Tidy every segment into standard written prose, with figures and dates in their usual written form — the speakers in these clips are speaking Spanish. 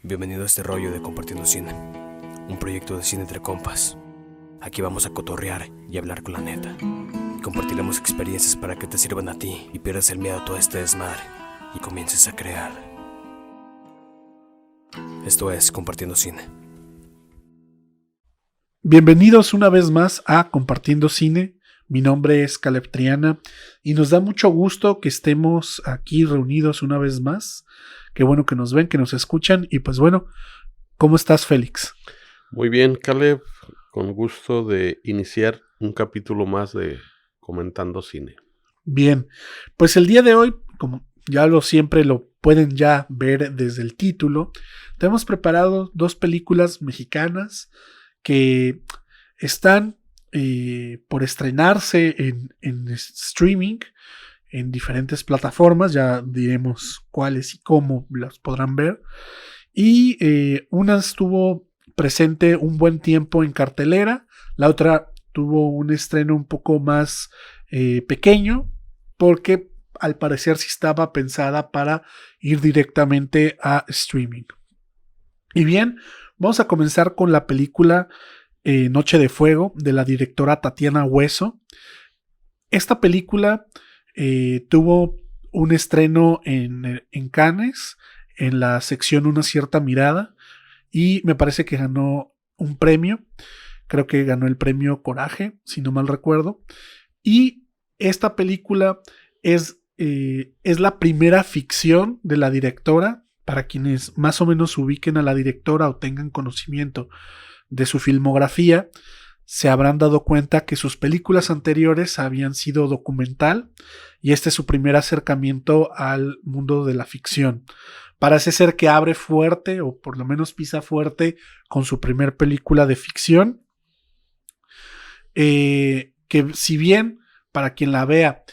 Bienvenido a este rollo de Compartiendo Cine, un proyecto de cine entre compas. Aquí vamos a cotorrear y hablar con la neta. Y compartiremos experiencias para que te sirvan a ti y pierdas el miedo a todo este desmadre y comiences a crear. Esto es Compartiendo Cine. Bienvenidos una vez más a Compartiendo Cine. Mi nombre es Caleb Triana y nos da mucho gusto que estemos aquí reunidos una vez más. Qué bueno que nos ven, que nos escuchan. Y pues bueno, ¿cómo estás, Félix? Muy bien, Caleb, con gusto de iniciar un capítulo más de Comentando Cine. Bien, pues el día de hoy, como ya siempre lo pueden ya ver desde el título, tenemos preparado dos películas mexicanas que están por estrenarse en streaming en diferentes plataformas. Ya diremos cuáles y cómo las podrán ver. Y una estuvo presente un buen tiempo en cartelera, la otra tuvo un estreno un poco más pequeño, porque al parecer sí estaba pensada para ir directamente a streaming. Y bien, vamos a comenzar con la película Noche de Fuego, de la directora Tatiana Hueso. Esta película tuvo un estreno en Cannes, en la sección Una cierta mirada, y me parece que ganó un premio. Creo que ganó el premio Coraje, si no mal recuerdo. Y esta película es la primera ficción de la directora. Para quienes más o menos ubiquen a la directora o tengan conocimiento de su filmografía, se habrán dado cuenta que sus películas anteriores habían sido documental y este es su primer acercamiento al mundo de la ficción. Parece ser que abre fuerte, o por lo menos pisa fuerte, con su primer película de ficción, que si bien para quien la vea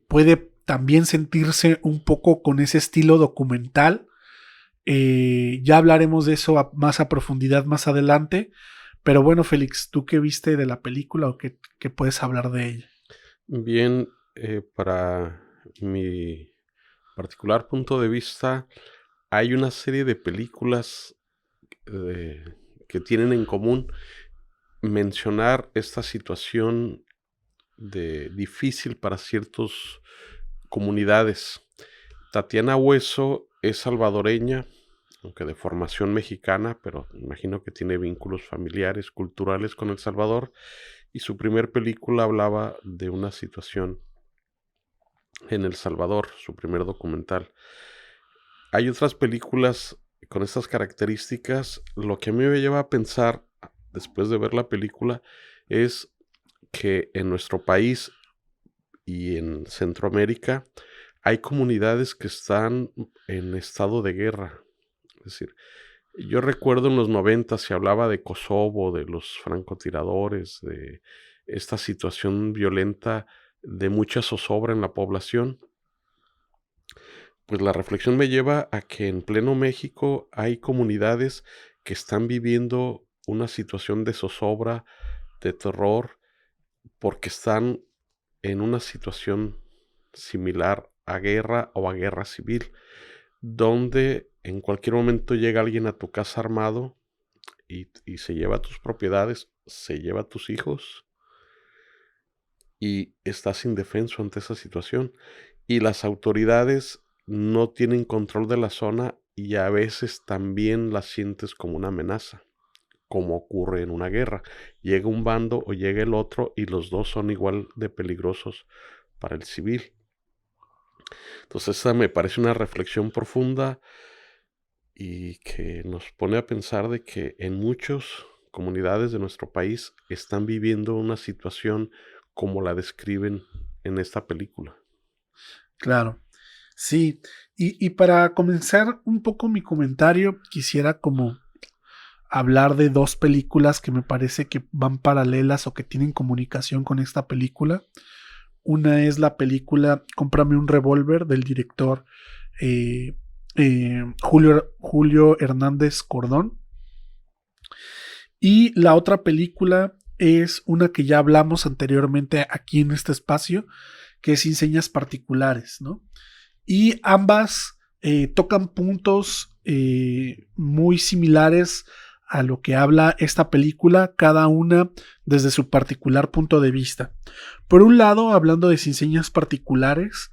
puede también sentirse un poco con ese estilo documental. Ya hablaremos de eso más a profundidad más adelante. Pero bueno, Félix, ¿tú qué viste de la película o qué puedes hablar de ella? Bien, para mi particular punto de vista, hay una serie de películas que tienen en común mencionar esta situación difícil para ciertas comunidades. Tatiana Hueso es salvadoreña, aunque de formación mexicana, pero imagino que tiene vínculos familiares, culturales con El Salvador, y su primer película hablaba de una situación en El Salvador, su primer documental. Hay otras películas con estas características. Lo que a mí me lleva a pensar, después de ver la película, es que en nuestro país y en Centroamérica hay comunidades que están en estado de guerra. Es decir, yo recuerdo en los 90 se hablaba de Kosovo, de los francotiradores, de esta situación violenta, de mucha zozobra en la población. Pues la reflexión me lleva a que en pleno México hay comunidades que están viviendo una situación de zozobra, de terror, porque están en una situación similar a guerra o a guerra civil, donde en cualquier momento llega alguien a tu casa armado y se lleva tus propiedades, se lleva tus hijos y estás indefenso ante esa situación. Y las autoridades no tienen control de la zona y a veces también la sientes como una amenaza, como ocurre en una guerra. Llega un bando o llega el otro y los dos son igual de peligrosos para el civil. Entonces esa me parece una reflexión profunda y que nos pone a pensar de que en muchas comunidades de nuestro país están viviendo una situación como la describen en esta película. Claro, sí. Y para comenzar un poco mi comentario, quisiera como hablar de dos películas que me parece que van paralelas o que tienen comunicación con esta película. Una es la película Cómprame un revólver, del director Julio Hernández Cordón. Y la otra película es una que ya hablamos anteriormente aquí en este espacio, que es Sin Señas Particulares, ¿no? Y ambas tocan puntos muy similares a lo que habla esta película, cada una desde su particular punto de vista. Por un lado, hablando de Sin Señas Particulares,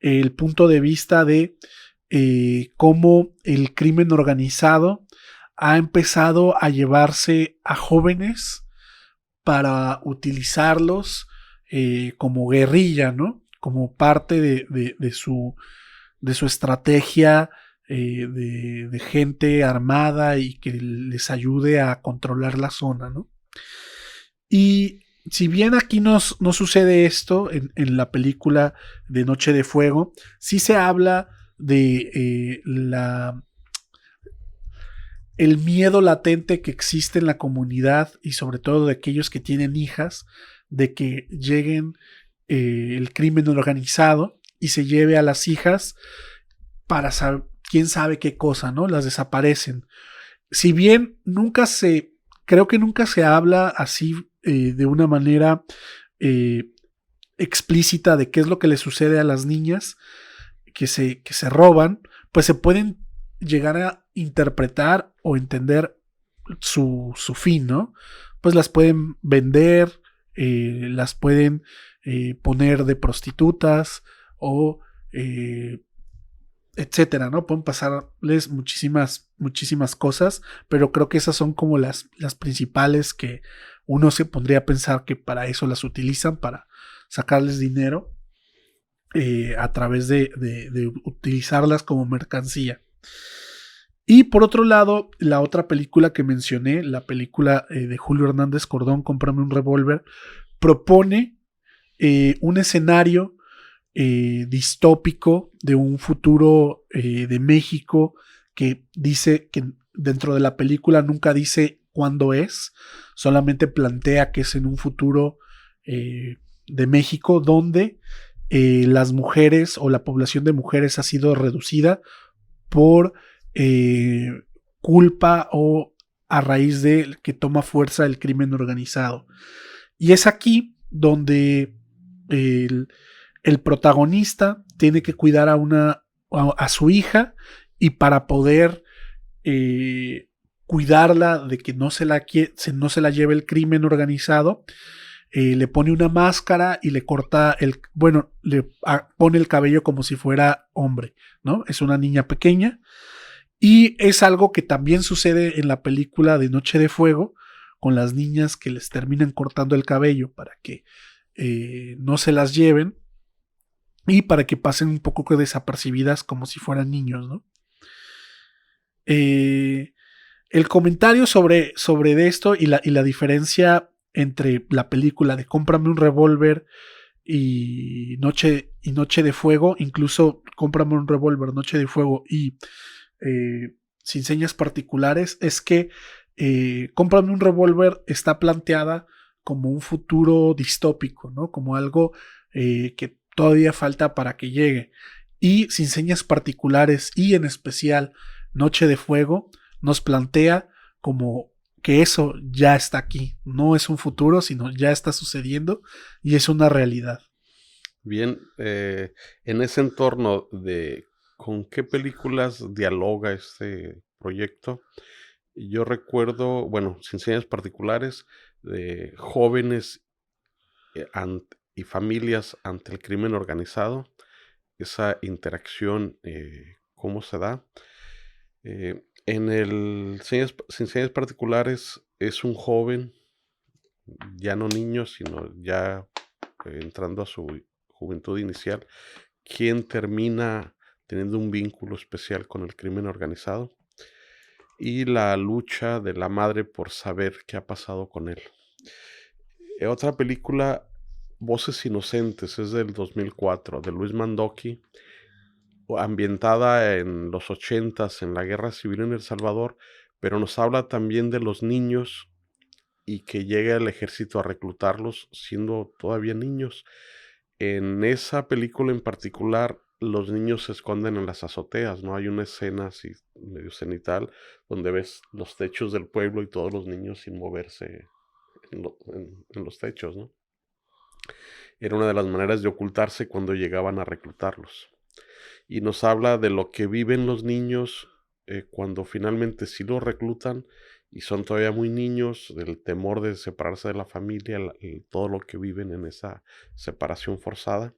el punto de vista de cómo el crimen organizado ha empezado a llevarse a jóvenes para utilizarlos como guerrilla, ¿no? Como parte de su estrategia de gente armada y que les ayude a controlar la zona, ¿no? Y si bien aquí no sucede esto en la película de Noche de Fuego, sí se habla de el miedo latente que existe en la comunidad y sobre todo de aquellos que tienen hijas, de que lleguen el crimen organizado y se lleve a las hijas para saber quién sabe qué cosa, ¿no? Las desaparecen. Si bien creo que nunca se habla así de una manera explícita de qué es lo que le sucede a las niñas que se roban, pues se pueden llegar a interpretar o entender su fin, ¿no? Pues las pueden vender, las pueden poner de prostitutas o etcétera, ¿no? Pueden pasarles muchísimas cosas, pero creo que esas son como las principales que uno se pondría a pensar que para eso las utilizan, para sacarles dinero a través de utilizarlas como mercancía. Y por otro lado, la otra película que mencioné, la película de Julio Hernández Cordón, Cómprame un revólver, propone un escenario distópico de un futuro de México que dice que dentro de la película nunca dice cuándo es, solamente plantea que es en un futuro de México donde las mujeres o la población de mujeres ha sido reducida por culpa o a raíz de que toma fuerza el crimen organizado. Y es aquí donde el protagonista tiene que cuidar a su hija y para poder cuidarla de que no se la lleve el crimen organizado, le pone una máscara y le corta le pone el cabello como si fuera hombre, ¿no? Es una niña pequeña y es algo que también sucede en la película de Noche de Fuego con las niñas que les terminan cortando el cabello para que no se las lleven y para que pasen un poco desapercibidas como si fueran niños, ¿no? El comentario sobre esto y la diferencia entre la película de Cómprame un revólver y Noche de Fuego, incluso Cómprame un revólver, Noche de Fuego y Sin Señas Particulares, es que Cómprame un revólver está planteada como un futuro distópico, ¿no? Como algo que todavía falta para que llegue. Y Sin Señas Particulares y en especial Noche de Fuego nos plantea como que eso ya está aquí. No es un futuro, sino ya está sucediendo y es una realidad. Bien, en ese entorno de con qué películas dialoga este proyecto, yo recuerdo, bueno, Sin Señas Particulares, de jóvenes y familias ante el crimen organizado, esa interacción, cómo se da. En el Sin Señas Particulares es un joven, ya no niño, sino ya entrando a su juventud inicial, quien termina teniendo un vínculo especial con el crimen organizado y la lucha de la madre por saber qué ha pasado con él. Otra película, Voces Inocentes, es del 2004, de Luis Mandoki, ambientada en los 80s, en la Guerra Civil en El Salvador, pero nos habla también de los niños y que llega el ejército a reclutarlos siendo todavía niños. En esa película en particular, los niños se esconden en las azoteas, ¿no? Hay una escena así medio cenital donde ves los techos del pueblo y todos los niños sin moverse en los techos, ¿no? Era una de las maneras de ocultarse cuando llegaban a reclutarlos. Y nos habla de lo que viven los niños cuando finalmente sí los reclutan y son todavía muy niños, del temor de separarse de la familia, todo lo que viven en esa separación forzada.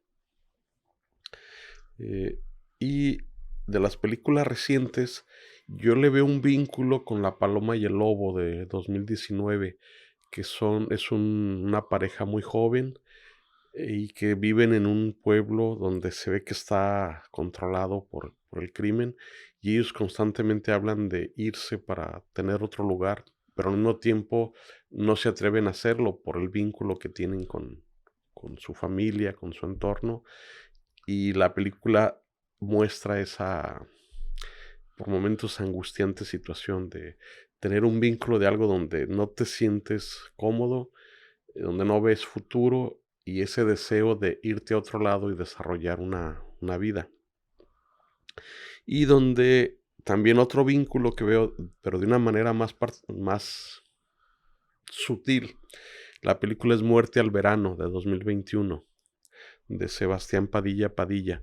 Y de las películas recientes, yo le veo un vínculo con La Paloma y el Lobo de 2019, que una pareja muy joven y que viven en un pueblo donde se ve que está controlado por el crimen, y ellos constantemente hablan de irse para tener otro lugar, pero al mismo tiempo no se atreven a hacerlo por el vínculo que tienen con su familia, con su entorno, y la película muestra esa, por momentos, angustiante situación de tener un vínculo de algo donde no te sientes cómodo, donde no ves futuro, y ese deseo de irte a otro lado y desarrollar una vida. Y donde también otro vínculo que veo, pero de una manera más sutil. La película es Muerte al Verano de 2021, de Sebastián Padilla Padilla.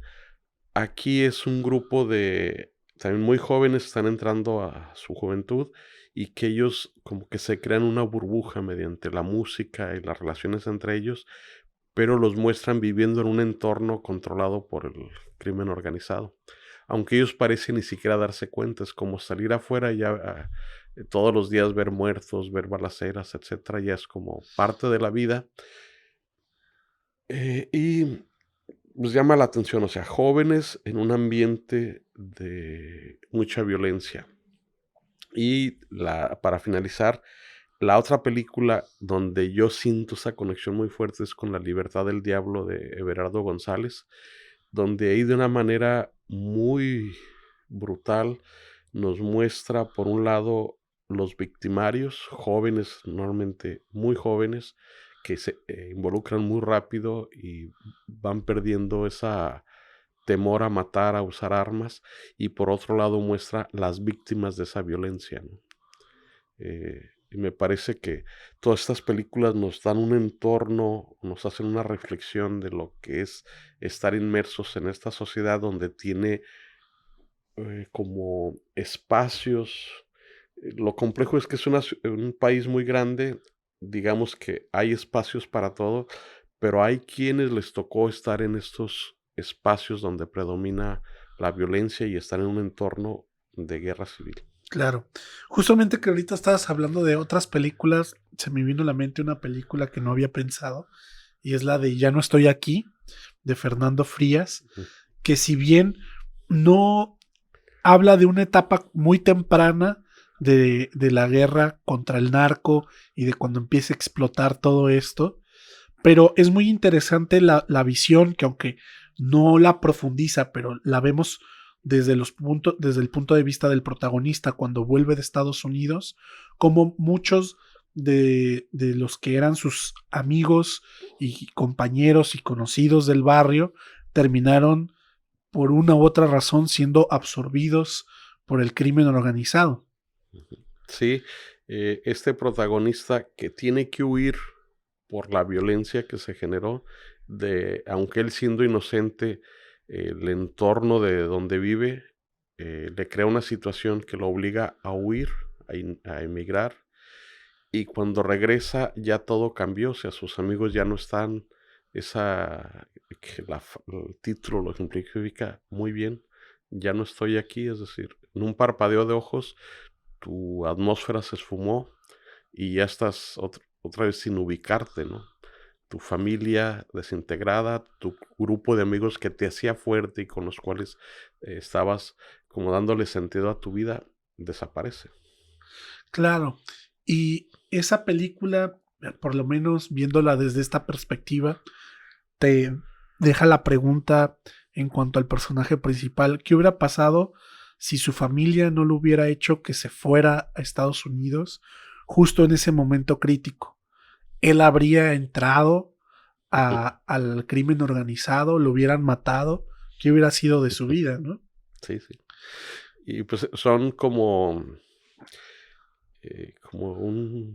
Aquí es un grupo de también muy jóvenes, están entrando a su juventud, y que ellos como que se crean una burbuja mediante la música y las relaciones entre ellos, pero los muestran viviendo en un entorno controlado por el crimen organizado. Aunque ellos parecen ni siquiera darse cuenta, es como salir afuera y ya todos los días ver muertos, ver balaceras, etcétera, ya es como parte de la vida. Y pues llama la atención, o sea, jóvenes en un ambiente de mucha violencia. Y para finalizar, la otra película donde yo siento esa conexión muy fuerte es con La Libertad del Diablo de Everardo González, donde ahí de una manera muy brutal nos muestra, por un lado, los victimarios, jóvenes, normalmente muy jóvenes, que se involucran muy rápido y van perdiendo esa temor a matar, a usar armas, y por otro lado muestra las víctimas de esa violencia, ¿no? Y me parece que todas estas películas nos dan un entorno, nos hacen una reflexión de lo que es estar inmersos en esta sociedad donde tiene como espacios. Lo complejo es que es un país muy grande, digamos que hay espacios para todo, pero hay quienes les tocó estar en estos espacios donde predomina la violencia y estar en un entorno de guerra civil. Claro. Justamente que ahorita estabas hablando de otras películas, se me vino a la mente una película que no había pensado, y es la de Ya no estoy aquí, de Fernando Frías, que si bien no habla de una etapa muy temprana de la guerra contra el narco y de cuando empieza a explotar todo esto, pero es muy interesante la visión, que aunque no la profundiza, pero la vemos desde el punto de vista del protagonista cuando vuelve de Estados Unidos, como muchos de los que eran sus amigos y compañeros y conocidos del barrio terminaron por una u otra razón siendo absorbidos por el crimen organizado. Sí, este protagonista que tiene que huir por la violencia que se generó, aunque él siendo inocente, el entorno de donde vive le crea una situación que lo obliga a huir, a emigrar, y cuando regresa ya todo cambió, o sea, sus amigos ya no están, el título lo ejemplifica muy bien, ya no estoy aquí, es decir, en un parpadeo de ojos tu atmósfera se esfumó y ya estás otra vez sin ubicarte, ¿no? Tu familia desintegrada, tu grupo de amigos que te hacía fuerte y con los cuales estabas como dándole sentido a tu vida, desaparece. Claro, y esa película, por lo menos viéndola desde esta perspectiva, te deja la pregunta en cuanto al personaje principal: ¿qué hubiera pasado si su familia no lo hubiera hecho que se fuera a Estados Unidos justo en ese momento crítico? Él habría entrado al crimen organizado, lo hubieran matado. ¿Qué hubiera sido de su vida, no? Sí, sí. Y pues son como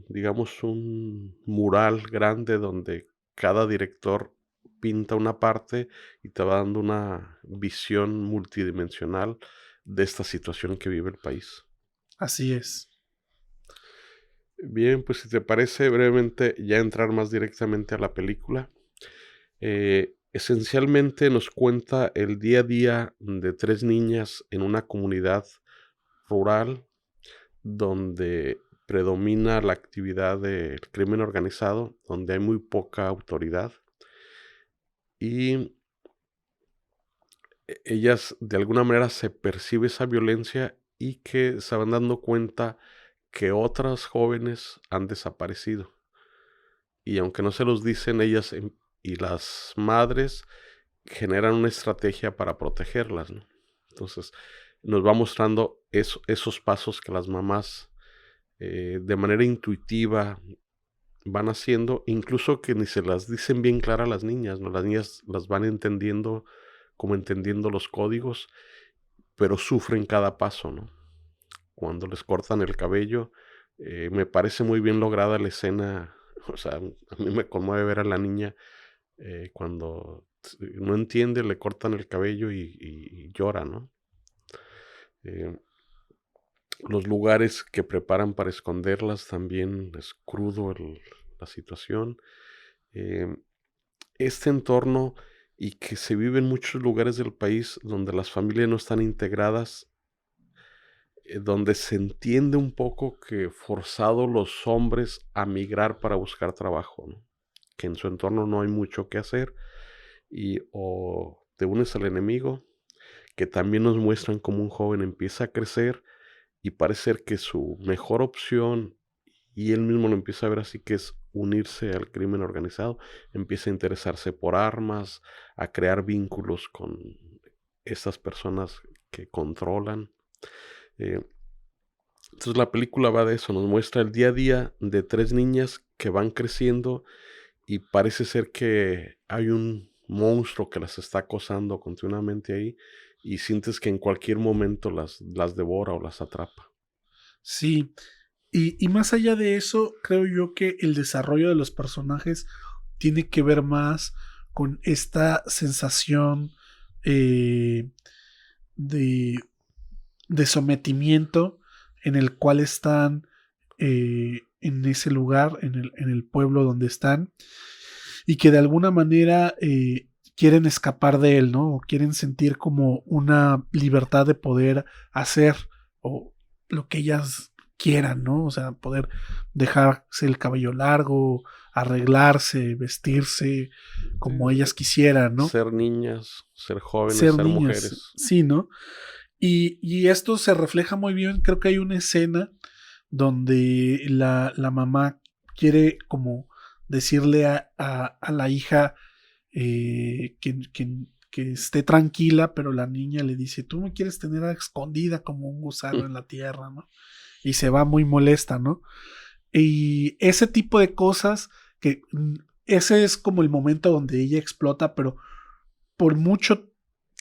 digamos, un mural grande donde cada director pinta una parte y te va dando una visión multidimensional de esta situación que vive el país. Así es. Bien, pues si te parece brevemente ya entrar más directamente a la película. Esencialmente nos cuenta el día a día de 3 niñas en una comunidad rural donde predomina la actividad del crimen organizado, donde hay muy poca autoridad y ellas de alguna manera se percibe esa violencia y que se van dando cuenta que otras jóvenes han desaparecido. Y aunque no se los dicen, ellas y las madres generan una estrategia para protegerlas, ¿no? Entonces nos va mostrando esos pasos que las mamás de manera intuitiva van haciendo, incluso que ni se las dicen bien claras a las niñas, ¿no? Las niñas las van entendiendo, como entendiendo los códigos, pero sufren cada paso, ¿no? Cuando les cortan el cabello, me parece muy bien lograda la escena. O sea, a mí me conmueve ver a la niña cuando no entiende, le cortan el cabello y llora, ¿no? Los lugares que preparan para esconderlas también es crudo la situación. Este entorno y que se vive en muchos lugares del país donde las familias no están integradas, donde se entiende un poco que forzado los hombres a migrar para buscar trabajo, ¿no? Que en su entorno no hay mucho que hacer y o te unes al enemigo, que también nos muestran cómo un joven empieza a crecer y parece ser que su mejor opción, y él mismo lo empieza a ver así, que es unirse al crimen organizado, empieza a interesarse por armas, a crear vínculos con estas personas que controlan. Entonces la película va de eso, nos muestra el día a día de 3 niñas que van creciendo y parece ser que hay un monstruo que las está acosando continuamente ahí y sientes que en cualquier momento las devora o las atrapa. Sí, y más allá de eso, creo yo que el desarrollo de los personajes tiene que ver más con esta sensación de, de sometimiento en el cual están en ese lugar, en el pueblo donde están, y que de alguna manera quieren escapar de él, ¿no? O quieren sentir como una libertad de poder hacer o lo que ellas quieran, ¿no? O sea, poder dejarse el cabello largo, arreglarse, vestirse como ellas quisieran, ¿no? Ser niñas, ser jóvenes, Ser ser niñas, mujeres. sí, ¿no? Y esto se refleja muy bien, creo que hay una escena donde la mamá quiere como decirle a la hija que esté tranquila, pero la niña le dice, tú me quieres tener escondida como un gusano en la tierra, ¿no? Y se va muy molesta, ¿no? Y ese tipo de cosas, que ese es como el momento donde ella explota, pero por mucho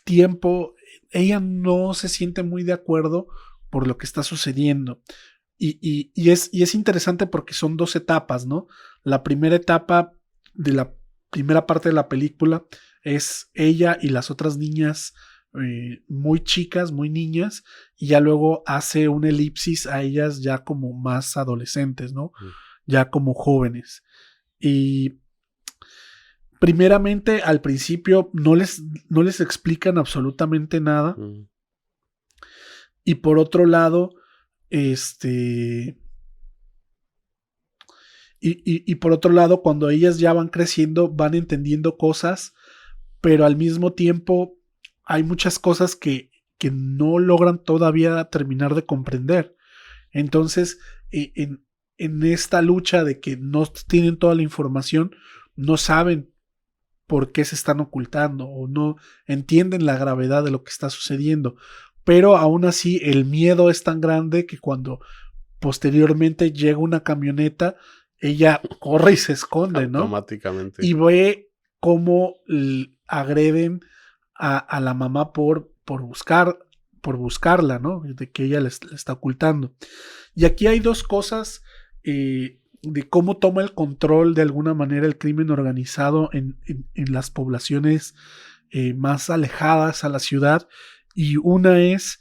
tiempo ella no se siente muy de acuerdo por lo que está sucediendo. Y es interesante porque son 2 etapas, ¿no? La primera etapa de la primera parte de la película es ella y las otras niñas muy chicas, muy niñas, y ya luego hace una elipsis a ellas ya como más adolescentes, ¿no? Ya como jóvenes. Y primeramente, al principio no les explican absolutamente nada. Y por otro lado, y por otro lado, cuando ellas ya van creciendo, van entendiendo cosas, pero al mismo tiempo hay muchas cosas que no logran todavía terminar de comprender. Entonces, en esta lucha de que no tienen toda la información, no saben por qué se están ocultando o no entienden la gravedad de lo que está sucediendo. Pero aún así el miedo es tan grande que cuando posteriormente llega una camioneta, ella corre y se esconde, ¿no? Automáticamente. Y ve cómo agreden a la mamá por buscarla, ¿no? De que ella le está ocultando. Y aquí hay 2 cosas de cómo toma el control de alguna manera el crimen organizado en las poblaciones más alejadas a la ciudad. Y una es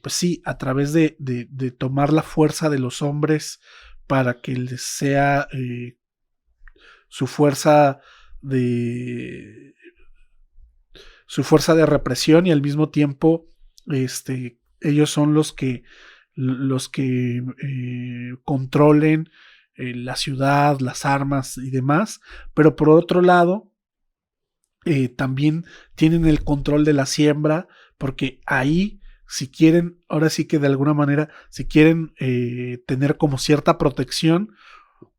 pues sí, a través de tomar la fuerza de los hombres para que les sea su fuerza de su fuerza de represión, y al mismo tiempo ellos son los que controlen la ciudad, las armas y demás, pero por otro lado también tienen el control de la siembra, porque ahí, si quieren, ahora sí que de alguna manera, si quieren tener como cierta protección,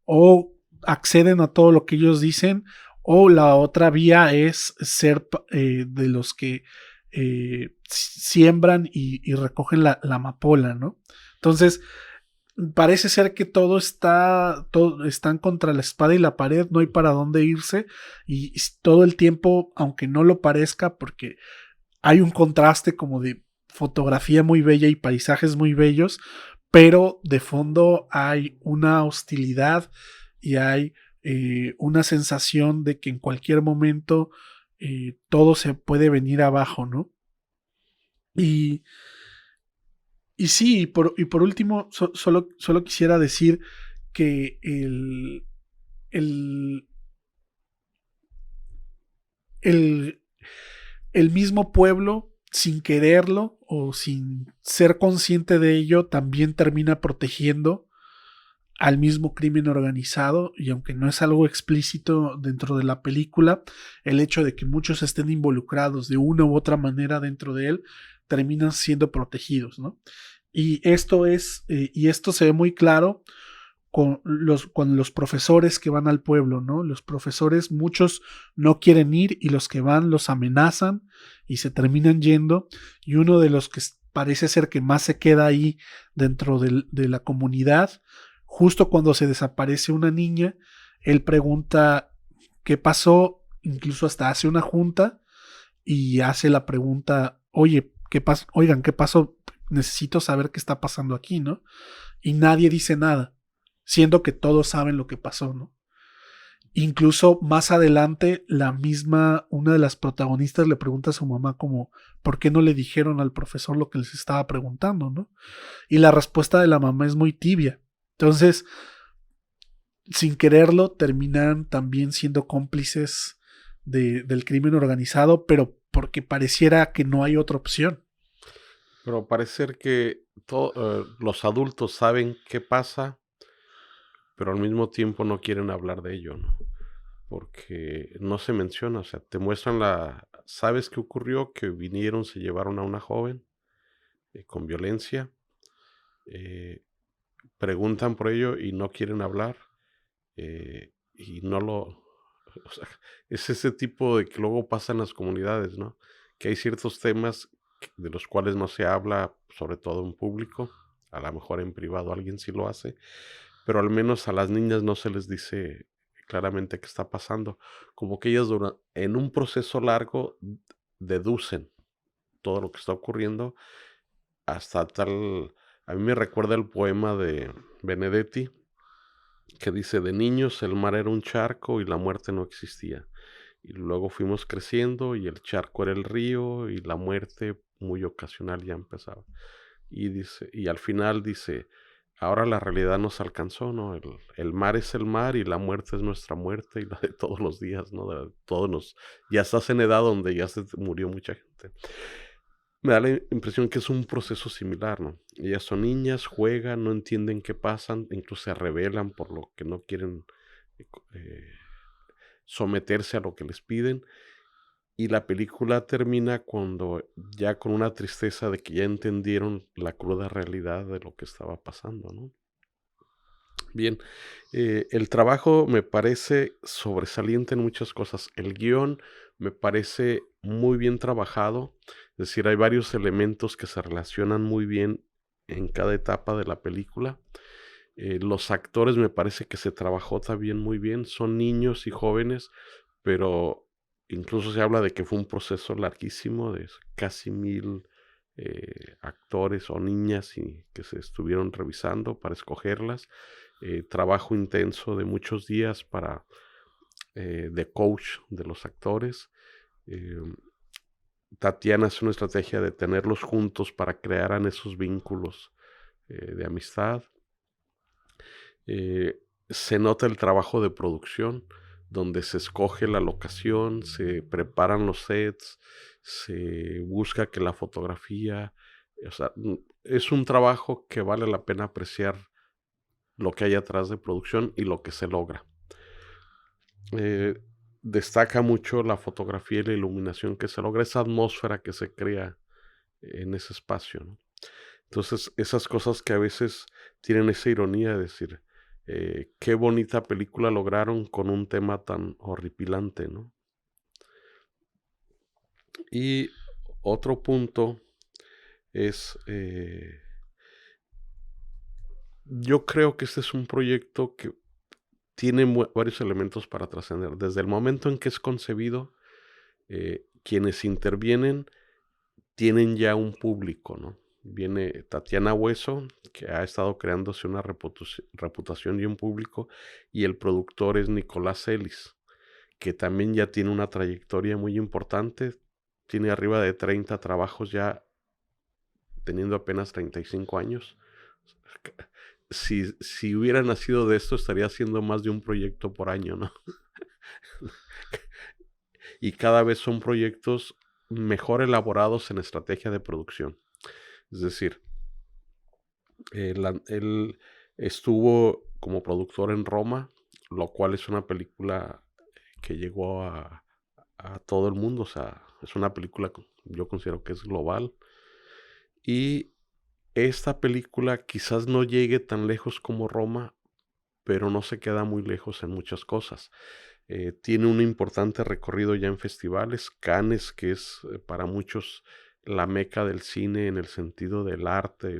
o acceden a todo lo que ellos dicen, o la otra vía es ser de los que siembran y recogen la amapola, ¿no? Entonces, parece ser que todo están contra la espada y la pared, no hay para dónde irse, y todo el tiempo, aunque no lo parezca, porque hay un contraste como de fotografía muy bella y paisajes muy bellos, pero de fondo hay una hostilidad y hay una sensación de que en cualquier momento todo se puede venir abajo, ¿no? Y, y sí, y por último, solo quisiera decir que el, el, el mismo pueblo, sin quererlo o sin ser consciente de ello, también termina protegiendo al mismo crimen organizado, y aunque no es algo explícito dentro de la película, el hecho de que muchos estén involucrados de una u otra manera dentro de él terminan siendo protegidos, ¿no? Y esto se ve muy claro con los profesores que van al pueblo, ¿no? Los profesores, muchos no quieren ir, y los que van los amenazan y se terminan yendo, y uno de los que parece ser que más se queda ahí dentro de la comunidad, justo cuando se desaparece una niña, él pregunta qué pasó, incluso hasta hace una junta y hace la pregunta, oye, ¿qué pasó? Oigan, ¿qué pasó? Necesito saber qué está pasando aquí, ¿no? Y nadie dice nada, siendo que todos saben lo que pasó, ¿no? Incluso más adelante, una de las protagonistas le pregunta a su mamá como, ¿por qué no le dijeron al profesor lo que les estaba preguntando, ¿no? Y la respuesta de la mamá es muy tibia. Entonces, sin quererlo, terminan también siendo cómplices del crimen organizado, pero porque pareciera que no hay otra opción. Pero parece ser que los adultos saben qué pasa, pero al mismo tiempo no quieren hablar de ello, ¿no? Porque no se menciona, o sea, te muestran ¿sabes qué ocurrió? Que vinieron, se llevaron a una joven con violencia, eh, preguntan por ello y no quieren hablar, y no lo... O sea, es ese tipo de que luego pasa en las comunidades, ¿no? Que hay ciertos temas de los cuales no se habla, sobre todo en público, a lo mejor en privado alguien sí lo hace, pero al menos a las niñas no se les dice claramente qué está pasando, como que ellas en un proceso largo deducen todo lo que está ocurriendo hasta tal... A mí me recuerda el poema de Benedetti, que dice: de niños el mar era un charco y la muerte no existía. Y luego fuimos creciendo y el charco era el río y la muerte muy ocasional ya empezaba. Y dice, y al final dice, ahora la realidad nos alcanzó, ¿no? El mar es el mar y la muerte es nuestra muerte y la de todos los días, ¿no? Ya estás en edad donde ya se murió mucha gente. Me da la impresión que es un proceso similar, ¿no? Ellas son niñas, juegan, no entienden qué pasan, incluso se rebelan por lo que no quieren eh, someterse a lo que les piden. Y la película termina cuando ya con una tristeza de que ya entendieron la cruda realidad de lo que estaba pasando, ¿no? Bien, el trabajo me parece sobresaliente en muchas cosas. El guión me parece muy bien trabajado, es decir, hay varios elementos que se relacionan muy bien en cada etapa de la película. Los actores me parece que se trabajó también muy bien, son niños y jóvenes, pero incluso se habla de que fue un proceso larguísimo de casi 1000 actores o niñas que se estuvieron revisando para escogerlas. Trabajo intenso de muchos días de coach de los actores. Tatiana hace una estrategia de tenerlos juntos para crear esos vínculos de amistad. Se nota el trabajo de producción, donde se escoge la locación, se preparan los sets, se busca que la fotografía, o sea, es un trabajo que vale la pena apreciar lo que hay atrás de producción y lo que se logra. Destaca mucho la fotografía y la iluminación que se logra, esa atmósfera que se crea en ese espacio, ¿no? Entonces, esas cosas que a veces tienen esa ironía de decir, qué bonita película lograron con un tema tan horripilante, ¿no? Y otro punto es, yo creo que este es un proyecto que tiene varios elementos para trascender. Desde el momento en que es concebido, quienes intervienen tienen ya un público, ¿no? Viene Tatiana Hueso, que ha estado creándose una reputación y un público, y el productor es Nicolás Ellis, que también ya tiene una trayectoria muy importante, tiene arriba de 30 trabajos ya, teniendo apenas 35 años. Si hubiera nacido de esto, estaría haciendo más de un proyecto por año, ¿no? Y cada vez son proyectos mejor elaborados en estrategia de producción. Es decir, él estuvo como productor en Roma, lo cual es una película que llegó a todo el mundo. O sea, es una película que yo considero que es global. Y esta película quizás no llegue tan lejos como Roma, pero no se queda muy lejos en muchas cosas. Tiene un importante recorrido ya en festivales. Cannes, que es para muchos la meca del cine en el sentido del arte.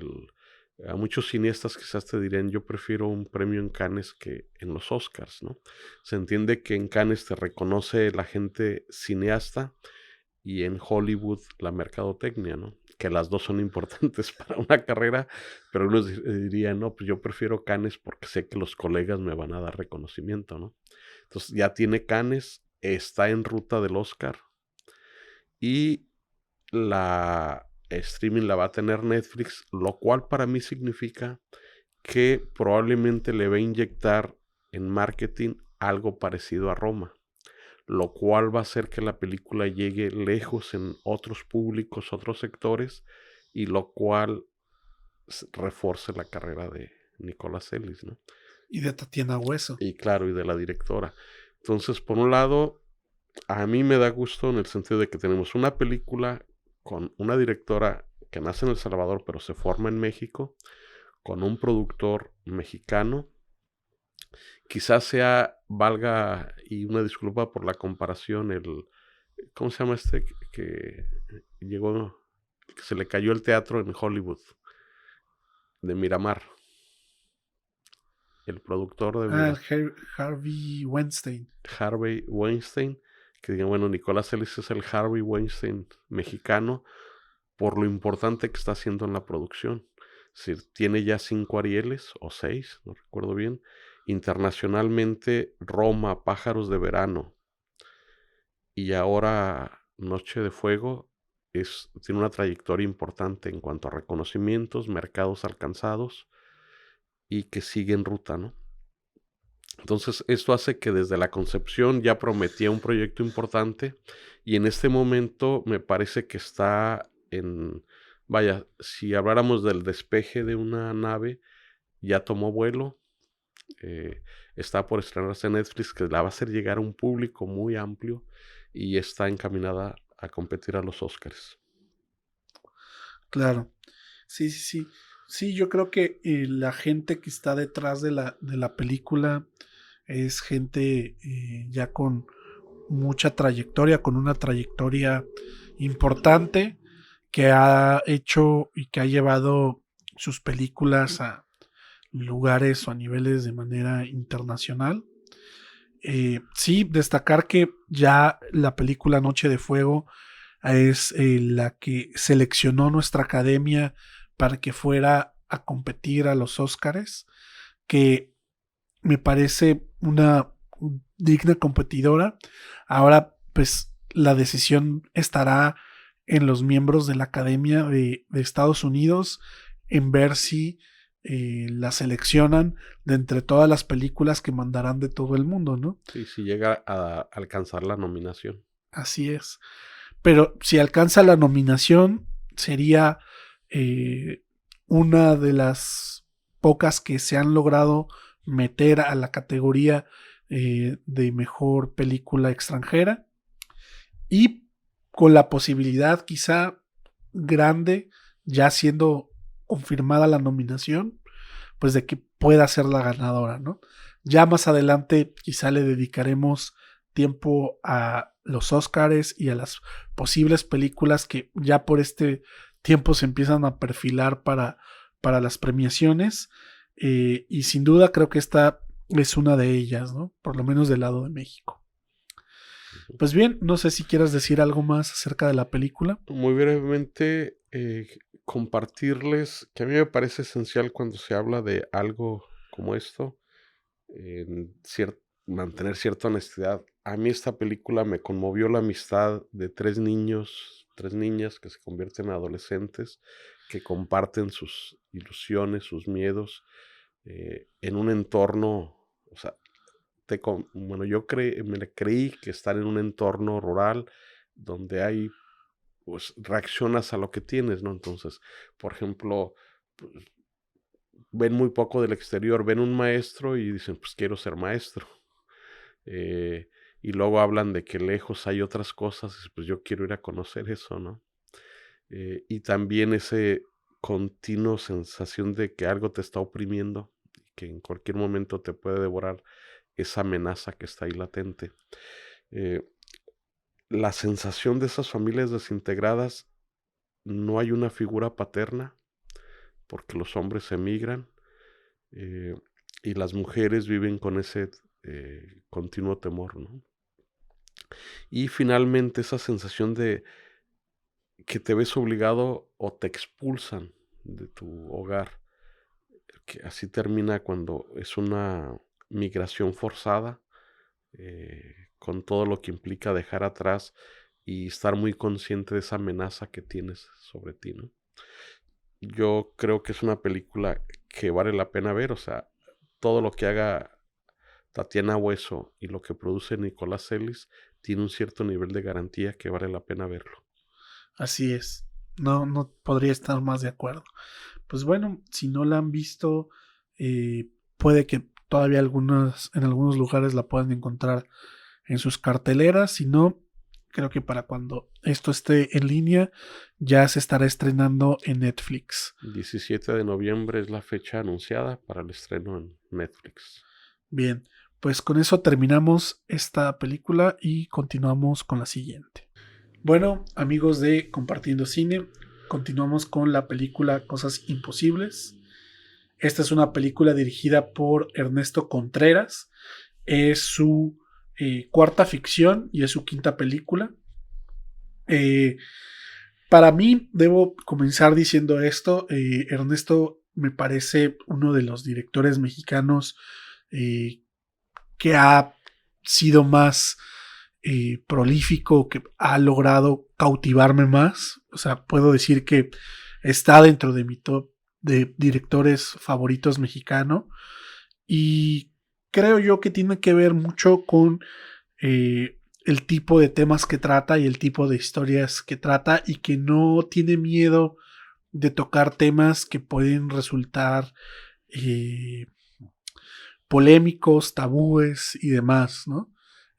A muchos cineastas quizás te dirían, yo prefiero un premio en Cannes que en los Oscars, ¿no? Se entiende que en Cannes te reconoce la gente cineasta y en Hollywood la mercadotecnia, ¿no? Que las dos son importantes para una carrera, pero uno diría, no, pues yo prefiero Cannes porque sé que los colegas me van a dar reconocimiento, ¿no? Entonces ya tiene Cannes, está en ruta del Oscar y la streaming la va a tener Netflix, lo cual para mí significa que probablemente le va a inyectar en marketing algo parecido a Roma, lo cual va a hacer que la película llegue lejos en otros públicos, otros sectores, y lo cual refuerce la carrera de Nicolás Ellis, ¿no? Y de Tatiana Hueso. Y claro, y de la directora. Entonces, por un lado, a mí me da gusto en el sentido de que tenemos una película con una directora que nace en El Salvador, pero se forma en México, con un productor mexicano. Quizás valga, y una disculpa por la comparación, ¿cómo se llama este que llegó, que se le cayó el teatro en Hollywood? De Miramar. El productor de Miramar. Harvey Weinstein. Harvey Weinstein, que digan, bueno, Nicolás Ellis es el Harvey Weinstein mexicano por lo importante que está haciendo en la producción. Es decir, tiene ya 5 Arieles, o 6, no recuerdo bien. Internacionalmente, Roma, Pájaros de Verano, y ahora Noche de Fuego, tiene una trayectoria importante en cuanto a reconocimientos, mercados alcanzados, y que sigue en ruta, ¿no? Entonces, esto hace que desde la concepción ya prometía un proyecto importante, y en este momento me parece que está vaya, si habláramos del despeje de una nave, ya tomó vuelo, está por estrenarse en Netflix, que la va a hacer llegar a un público muy amplio, y está encaminada a competir a los Oscars. Claro, sí. Sí, yo creo que la gente que está detrás de la película es gente ya con mucha trayectoria, con una trayectoria importante, que ha hecho y que ha llevado sus películas a lugares o a niveles de manera internacional. Sí, destacar que ya la película Noche de Fuego es la que seleccionó nuestra academia para que fuera a competir a los Óscares, que me parece una digna competidora. Ahora, pues, la decisión estará en los miembros de la Academia de Estados Unidos en ver si la seleccionan de entre todas las películas que mandarán de todo el mundo, ¿no? Sí, si llega a alcanzar la nominación. Así es. Pero si alcanza la nominación, sería una de las pocas que se han logrado meter a la categoría de mejor película extranjera, y con la posibilidad quizá grande, ya siendo confirmada la nominación, pues de que pueda ser la ganadora, ¿no? Ya más adelante quizá le dedicaremos tiempo a los Óscares y a las posibles películas que ya por este tiempo se empiezan a perfilar para las premiaciones, y sin duda creo que esta es una de ellas, ¿no? Por lo menos del lado de México. Pues bien, no sé si quieras decir algo más acerca de la película. Muy brevemente, compartirles que a mí me parece esencial cuando se habla de algo como esto, mantener cierta honestidad. A mí esta película me conmovió la amistad de 3 niñas que se convierten en adolescentes, que comparten sus ilusiones, sus miedos, en un entorno, o sea, yo me creí que estar en un entorno rural donde hay, pues reaccionas a lo que tienes, ¿no? Entonces, por ejemplo, pues, ven muy poco del exterior, ven un maestro y dicen, pues quiero ser maestro. Y luego hablan de que lejos hay otras cosas, y pues yo quiero ir a conocer eso, ¿no? Y también ese continuo sensación de que algo te está oprimiendo, que en cualquier momento te puede devorar esa amenaza que está ahí latente. La sensación de esas familias desintegradas, no hay una figura paterna, porque los hombres emigran, y las mujeres viven con ese continuo temor, ¿no? Y finalmente esa sensación de que te ves obligado o te expulsan de tu hogar, que así termina cuando es una migración forzada, con todo lo que implica dejar atrás y estar muy consciente de esa amenaza que tienes sobre ti, ¿no? Yo creo que es una película que vale la pena ver, o sea, todo lo que haga Tatiana Hueso y lo que produce Nicolás Ellis tiene un cierto nivel de garantía que vale la pena verlo. Así es. No podría estar más de acuerdo. Pues bueno, si no la han visto, puede que todavía en algunos lugares la puedan encontrar en sus carteleras. Si no, creo que para cuando esto esté en línea, ya se estará estrenando en Netflix. 17 de noviembre es la fecha anunciada para el estreno en Netflix. Bien, pues con eso terminamos esta película y continuamos con la siguiente. Bueno, amigos de Compartiendo Cine, continuamos con la película Cosas Imposibles. Esta es una película dirigida por Ernesto Contreras. Es su cuarta ficción y es su quinta película. Para mí, debo comenzar diciendo esto. Ernesto me parece uno de los directores mexicanos que ha sido más prolífico, que ha logrado cautivarme más. O sea, puedo decir que está dentro de mi top de directores favoritos mexicano, y creo yo que tiene que ver mucho con el tipo de temas que trata y el tipo de historias que trata, y que no tiene miedo de tocar temas que pueden resultar polémicos, tabúes y demás, ¿no?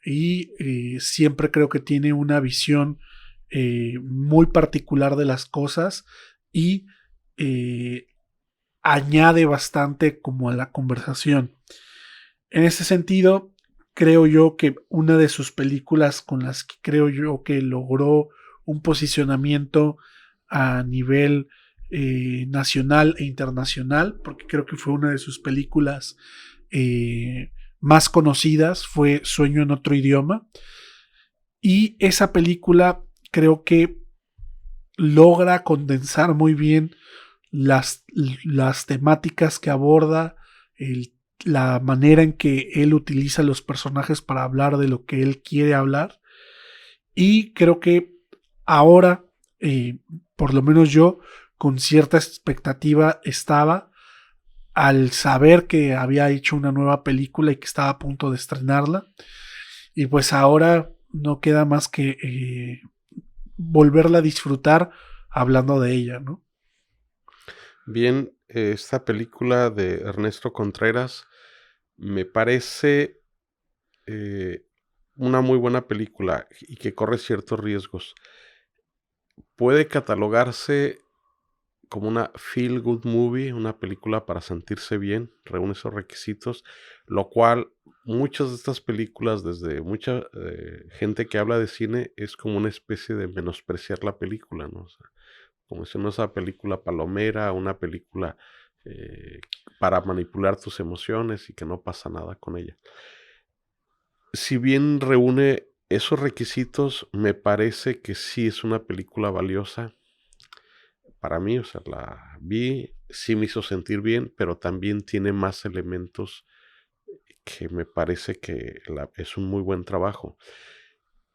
Y siempre creo que tiene una visión muy particular de las cosas, y añade bastante como a la conversación. En ese sentido, creo yo que una de sus películas con las que creo yo que logró un posicionamiento a nivel nacional e internacional, porque creo que fue una de sus películas más conocidas, fue Sueño en otro idioma, y esa película creo que logra condensar muy bien las temáticas que aborda, la manera en que él utiliza los personajes para hablar de lo que él quiere hablar, y creo que ahora por lo menos yo, con cierta expectativa estaba al saber que había hecho una nueva película y que estaba a punto de estrenarla. Y pues ahora no queda más que volverla a disfrutar hablando de ella, ¿no? Bien, esta película de Ernesto Contreras me parece una muy buena película y que corre ciertos riesgos. Puede catalogarse como una feel good movie, una película para sentirse bien, reúne esos requisitos, lo cual muchas de estas películas, desde mucha gente que habla de cine, es como una especie de menospreciar la película, ¿no? O sea, como si no es una película palomera, una película eh, para manipular tus emociones y que no pasa nada con ella. Si bien reúne esos requisitos, me parece que sí es una película valiosa para mí. O sea, la vi, sí me hizo sentir bien, pero también tiene más elementos que me parece que es un muy buen trabajo.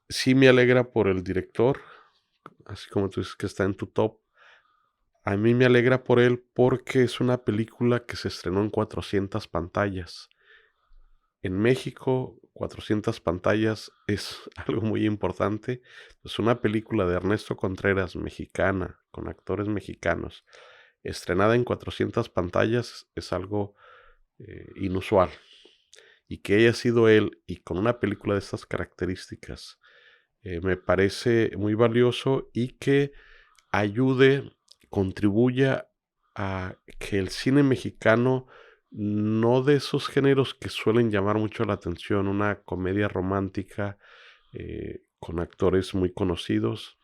Sí me alegra por el director, así como tú dices que está en tu top. A mí me alegra por él porque es una película que se estrenó en 400 pantallas. En México, 400 pantallas es algo muy importante. Es una película de Ernesto Contreras, mexicana, con actores mexicanos, estrenada en 400 pantallas, es algo inusual. Y que haya sido él y con una película de estas características, me parece muy valioso y que ayude, contribuya a que el cine mexicano, no de esos géneros que suelen llamar mucho la atención, una comedia romántica con actores muy conocidos,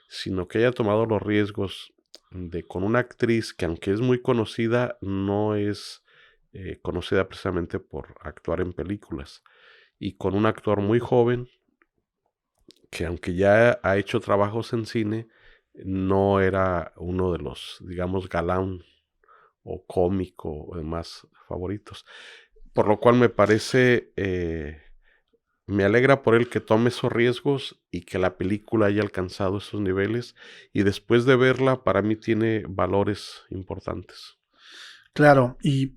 sino que haya tomado los riesgos de con una actriz que, aunque es muy conocida, no es conocida precisamente por actuar en películas, y con un actor muy joven que, aunque ya ha hecho trabajos en cine, no era uno de los, digamos, galán o cómico o demás favoritos. Por lo cual me parece, me alegra por él que tome esos riesgos y que la película haya alcanzado esos niveles. Y después de verla, para mí tiene valores importantes. Claro, y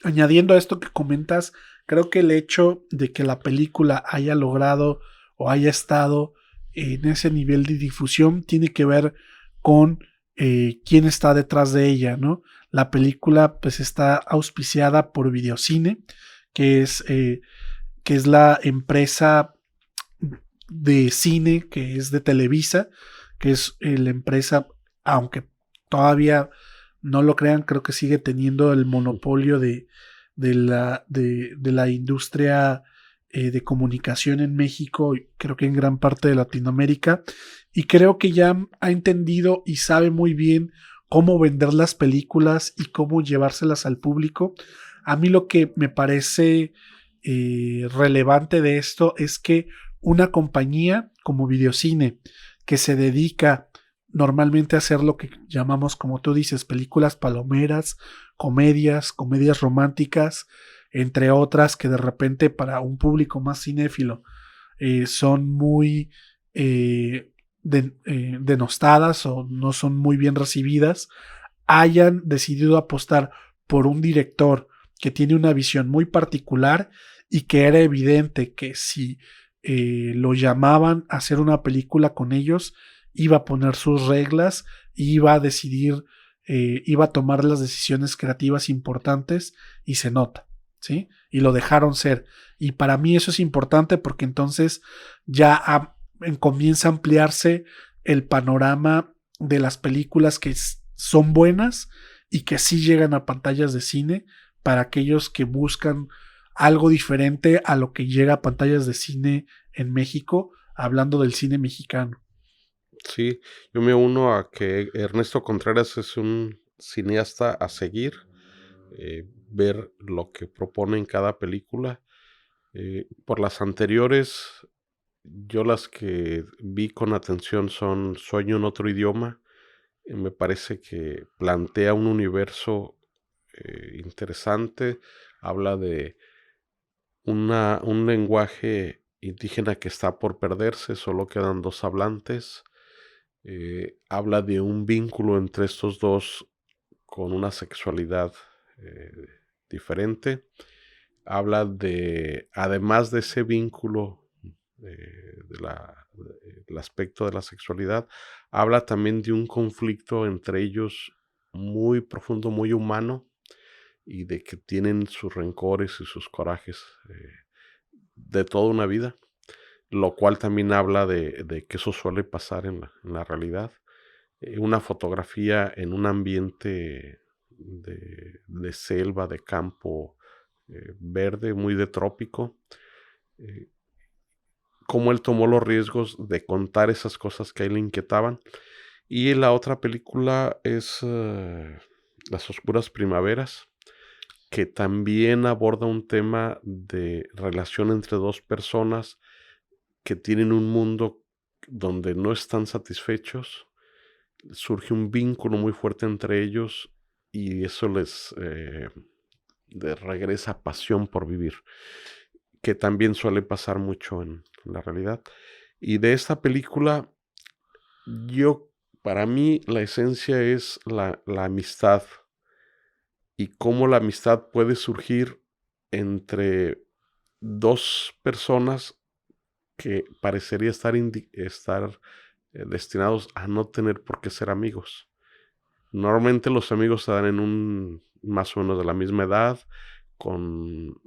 añadiendo a esto que comentas, creo que el hecho de que la película haya logrado o haya estado en ese nivel de difusión tiene que ver con quién está detrás de ella, ¿no? La película pues está auspiciada por Videocine, que es, eh, que es la empresa de cine que es de Televisa, que es la empresa, aunque todavía no lo crean, creo que sigue teniendo el monopolio de la industria de comunicación en México, y creo que en gran parte de Latinoamérica, y creo que ya ha entendido y sabe muy bien cómo vender las películas y cómo llevárselas al público. A mí lo que me parece relevante de esto es que una compañía como Videocine, que se dedica normalmente a hacer lo que llamamos, como tú dices, películas palomeras, comedias románticas, entre otras que de repente para un público más cinéfilo son muy denostadas o no son muy bien recibidas, hayan decidido apostar por un director que tiene una visión muy particular y que era evidente que si lo llamaban a hacer una película con ellos, iba a poner sus reglas, iba a decidir, iba a tomar las decisiones creativas importantes y se nota, ¿sí? Y lo dejaron ser. Y para mí eso es importante porque entonces ya comienza a ampliarse el panorama de las películas que son buenas y que sí llegan a pantallas de cine para aquellos que buscan algo diferente a lo que llega a pantallas de cine en México, hablando del cine mexicano. Sí, yo me uno a que Ernesto Contreras es un cineasta a seguir, ver lo que propone en cada película. Por las anteriores, yo las que vi con atención son Sueño en otro idioma. Me parece que plantea un universo interesante, habla de un lenguaje indígena que está por perderse, solo quedan dos hablantes. Habla de un vínculo entre estos dos con una sexualidad diferente. Habla de, además de ese vínculo, del aspecto de la sexualidad, habla también de un conflicto entre ellos muy profundo, muy humano, y de que tienen sus rencores y sus corajes de toda una vida, lo cual también habla de que eso suele pasar en la realidad. Una fotografía en un ambiente de selva, de campo verde, muy de trópico, cómo él tomó los riesgos de contar esas cosas que a él le inquietaban. Y la otra película es Las Oscuras Primaveras, que también aborda un tema de relación entre dos personas que tienen un mundo donde no están satisfechos. Surge un vínculo muy fuerte entre ellos y eso les regresa pasión por vivir, que también suele pasar mucho en la realidad. Y de esta película, para mí, la esencia es la amistad y cómo la amistad puede surgir entre dos personas que parecería estar destinados a no tener por qué ser amigos. Normalmente los amigos se dan más o menos de la misma edad, con,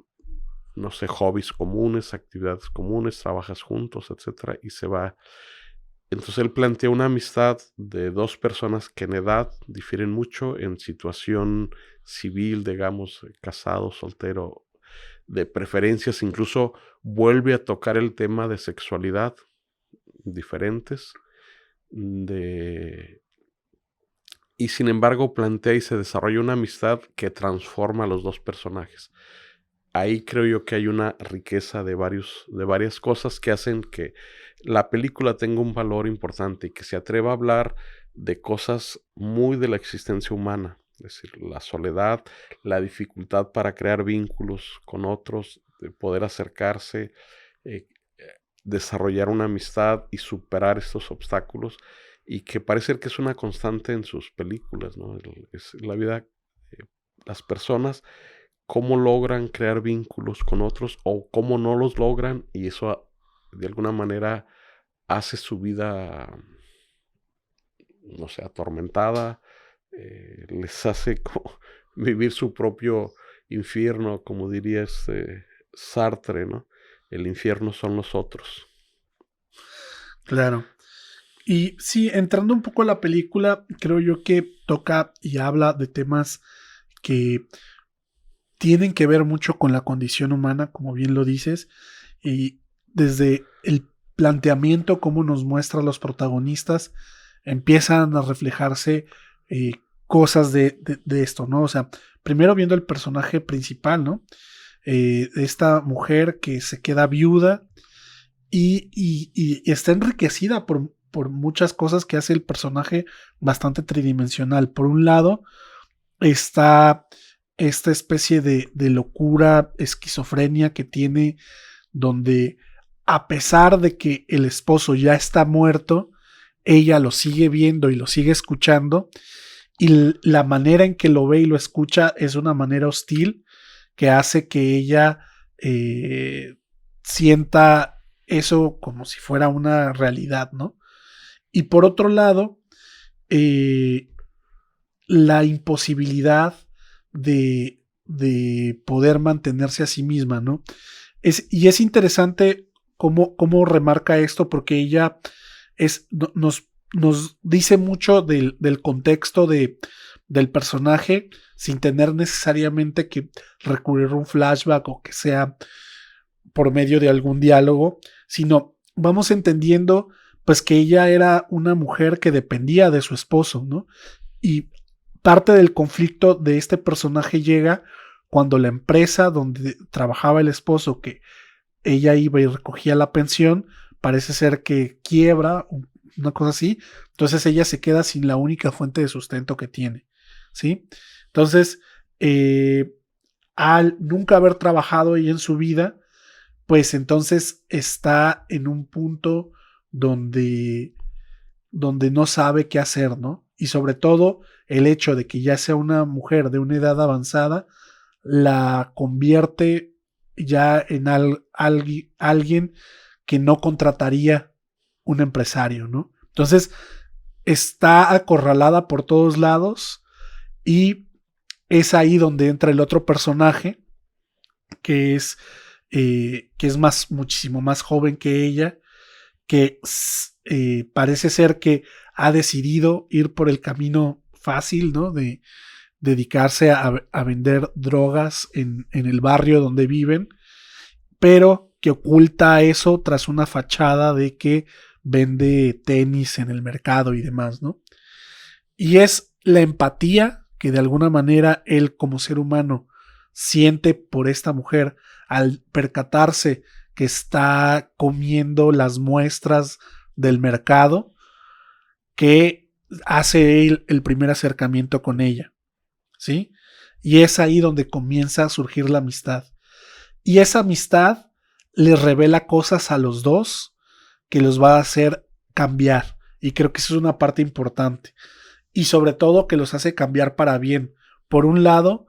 no sé, hobbies comunes, actividades comunes, trabajas juntos, etcétera, y se va. Entonces él plantea una amistad de dos personas que en edad difieren mucho, en situación civil, digamos, casado, soltero, de preferencias, incluso vuelve a tocar el tema de sexualidad diferentes, y sin embargo plantea y se desarrolla una amistad que transforma a los dos personajes. Ahí creo yo que hay una riqueza de varias cosas que hacen que la película tenga un valor importante y que se atreva a hablar de cosas muy de la existencia humana, es decir, la soledad, la dificultad para crear vínculos con otros, de poder acercarse, desarrollar una amistad y superar estos obstáculos, y que parece que es una constante en sus películas, ¿no? Es la vida, las personas, cómo logran crear vínculos con otros o cómo no los logran, y eso de alguna manera hace su vida, no sé, atormentada, les hace vivir su propio infierno, como diría Sartre, ¿no? El infierno son los otros. Claro. Y sí, entrando un poco a la película, creo yo que toca y habla de temas que tienen que ver mucho con la condición humana, como bien lo dices, y desde el planteamiento, cómo nos muestra a los protagonistas, empiezan a reflejarse cosas de esto, ¿no? O sea, primero viendo el personaje principal, ¿no? Esta mujer que se queda viuda y está enriquecida por muchas cosas que hace el personaje bastante tridimensional. Por un lado, está esta especie de locura, esquizofrenia que tiene, donde a pesar de que el esposo ya está muerto, ella lo sigue viendo y lo sigue escuchando, y la manera en que lo ve y lo escucha es una manera hostil que hace que ella sienta eso como si fuera una realidad, ¿no? Y por otro lado, la imposibilidad de poder mantenerse a sí misma, ¿no? Y es interesante cómo remarca esto, porque ella nos dice mucho del contexto del personaje sin tener necesariamente que recurrir a un flashback o que sea por medio de algún diálogo, sino vamos entendiendo pues que ella era una mujer que dependía de su esposo, ¿no? Y parte del conflicto de este personaje llega cuando la empresa donde trabajaba el esposo, que ella iba y recogía la pensión, parece ser que quiebra, una cosa así. Entonces ella se queda sin la única fuente de sustento que tiene, ¿sí? Entonces, al nunca haber trabajado ella en su vida, pues entonces está en un punto donde donde no sabe qué hacer, ¿no? Y sobre todo el hecho de que ya sea una mujer de una edad avanzada la convierte ya en alguien que no contrataría un empresario, ¿no? Entonces está acorralada por todos lados y es ahí donde entra el otro personaje que es muchísimo más joven que ella, que parece ser que ha decidido ir por el camino fácil, ¿no? De dedicarse a vender drogas en el barrio donde viven, pero que oculta eso tras una fachada de que vende tenis en el mercado y demás, ¿no? Y es la empatía que de alguna manera él como ser humano siente por esta mujer al percatarse que está comiendo las muestras del mercado, que hace él el primer acercamiento con ella, ¿sí? Y es ahí donde comienza a surgir la amistad. Y esa amistad les revela cosas a los dos que los va a hacer cambiar. Y creo que eso es una parte importante. Y sobre todo que los hace cambiar para bien. Por un lado,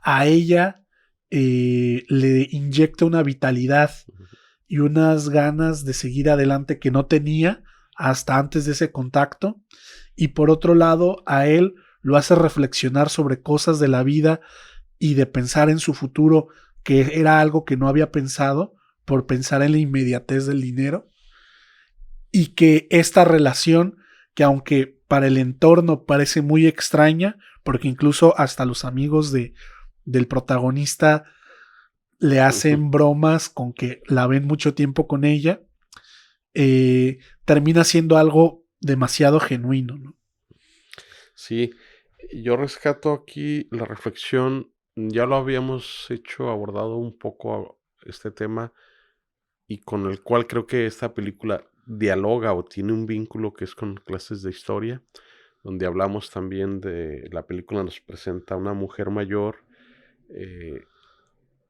a ella le inyecta una vitalidad y unas ganas de seguir adelante que no tenía hasta antes de ese contacto. Y por otro lado, a él lo hace reflexionar sobre cosas de la vida y de pensar en su futuro, que era algo que no había pensado por pensar en la inmediatez del dinero. Y que esta relación, que aunque para el entorno parece muy extraña, porque incluso hasta los amigos del protagonista le hacen bromas con que la ven mucho tiempo con ella, termina siendo algo demasiado genuino, ¿no? Sí, yo rescato aquí la reflexión, ya lo habíamos abordado un poco este tema, y con el cual creo que esta película dialoga o tiene un vínculo, que es con clases de historia, donde hablamos también de la película. Nos presenta a una mujer mayor,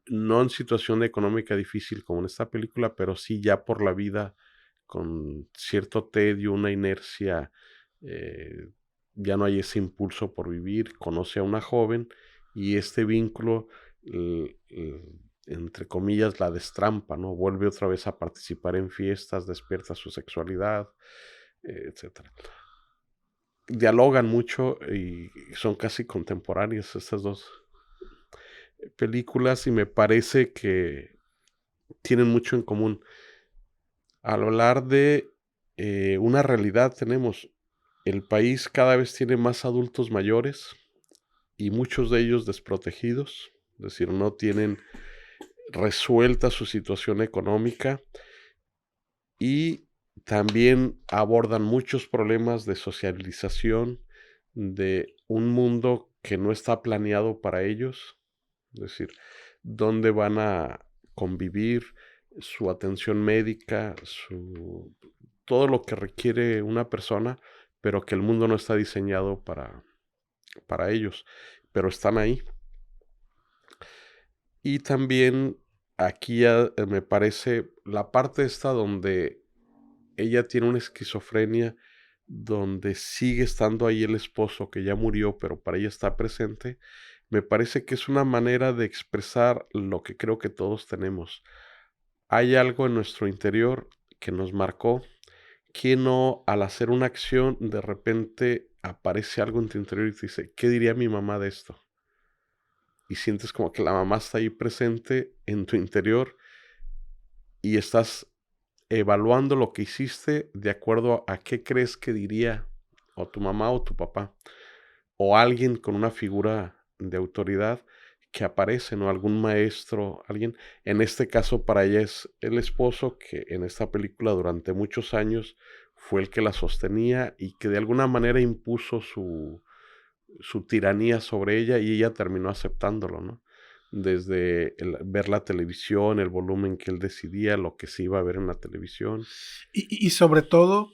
no en situación económica difícil como en esta película, pero sí ya por la vida con cierto tedio, una inercia, ya no hay ese impulso por vivir. Conoce a una joven y este vínculo, entre comillas, la destrampa, ¿no? Vuelve otra vez a participar en fiestas, despierta su sexualidad, etcétera. Dialogan mucho y son casi contemporáneas estas dos películas, y me parece que tienen mucho en común. Al hablar de una realidad, tenemos el país cada vez tiene más adultos mayores y muchos de ellos desprotegidos, es decir, no tienen resuelta su situación económica, y también abordan muchos problemas de socialización, de un mundo que no está planeado para ellos, es decir, dónde van a convivir, su atención médica, todo lo que requiere una persona, pero que el mundo no está diseñado para ellos, pero están ahí. Y también aquí ya me parece la parte esta donde ella tiene una esquizofrenia, donde sigue estando ahí el esposo que ya murió, pero para ella está presente. Me parece que es una manera de expresar lo que creo que todos tenemos. Hay algo en nuestro interior que nos marcó, que no, al hacer una acción, de repente aparece algo en tu interior y te dice, ¿qué diría mi mamá de esto? Y sientes como que la mamá está ahí presente en tu interior y estás evaluando lo que hiciste de acuerdo a qué crees que diría o tu mamá o tu papá, o alguien con una figura de autoridad que aparece, ¿no? Algún maestro, alguien. En este caso para ella es el esposo, que en esta película durante muchos años fue el que la sostenía y que de alguna manera impuso su tiranía sobre ella, y ella terminó aceptándolo, ¿no? Desde ver la televisión, el volumen que él decidía, lo que se iba a ver en la televisión. Y sobre todo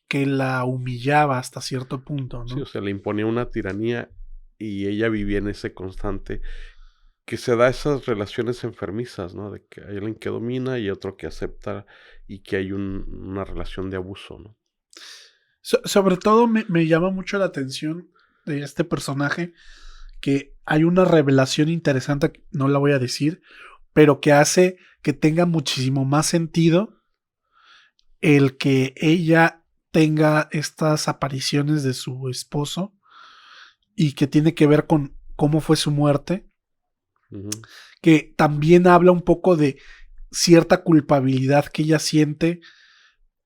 que la humillaba hasta cierto punto, ¿no? Sí, o sea, le imponía una tiranía y ella vivía en ese constante, que se da esas relaciones enfermizas, ¿no? De que hay alguien que domina y otro que acepta, y que hay una relación de abuso, ¿no? Sobre todo me llama mucho la atención de este personaje que hay una revelación interesante, no la voy a decir, pero que hace que tenga muchísimo más sentido el que ella tenga estas apariciones de su esposo y que tiene que ver con cómo fue su muerte, que también habla un poco de cierta culpabilidad que ella siente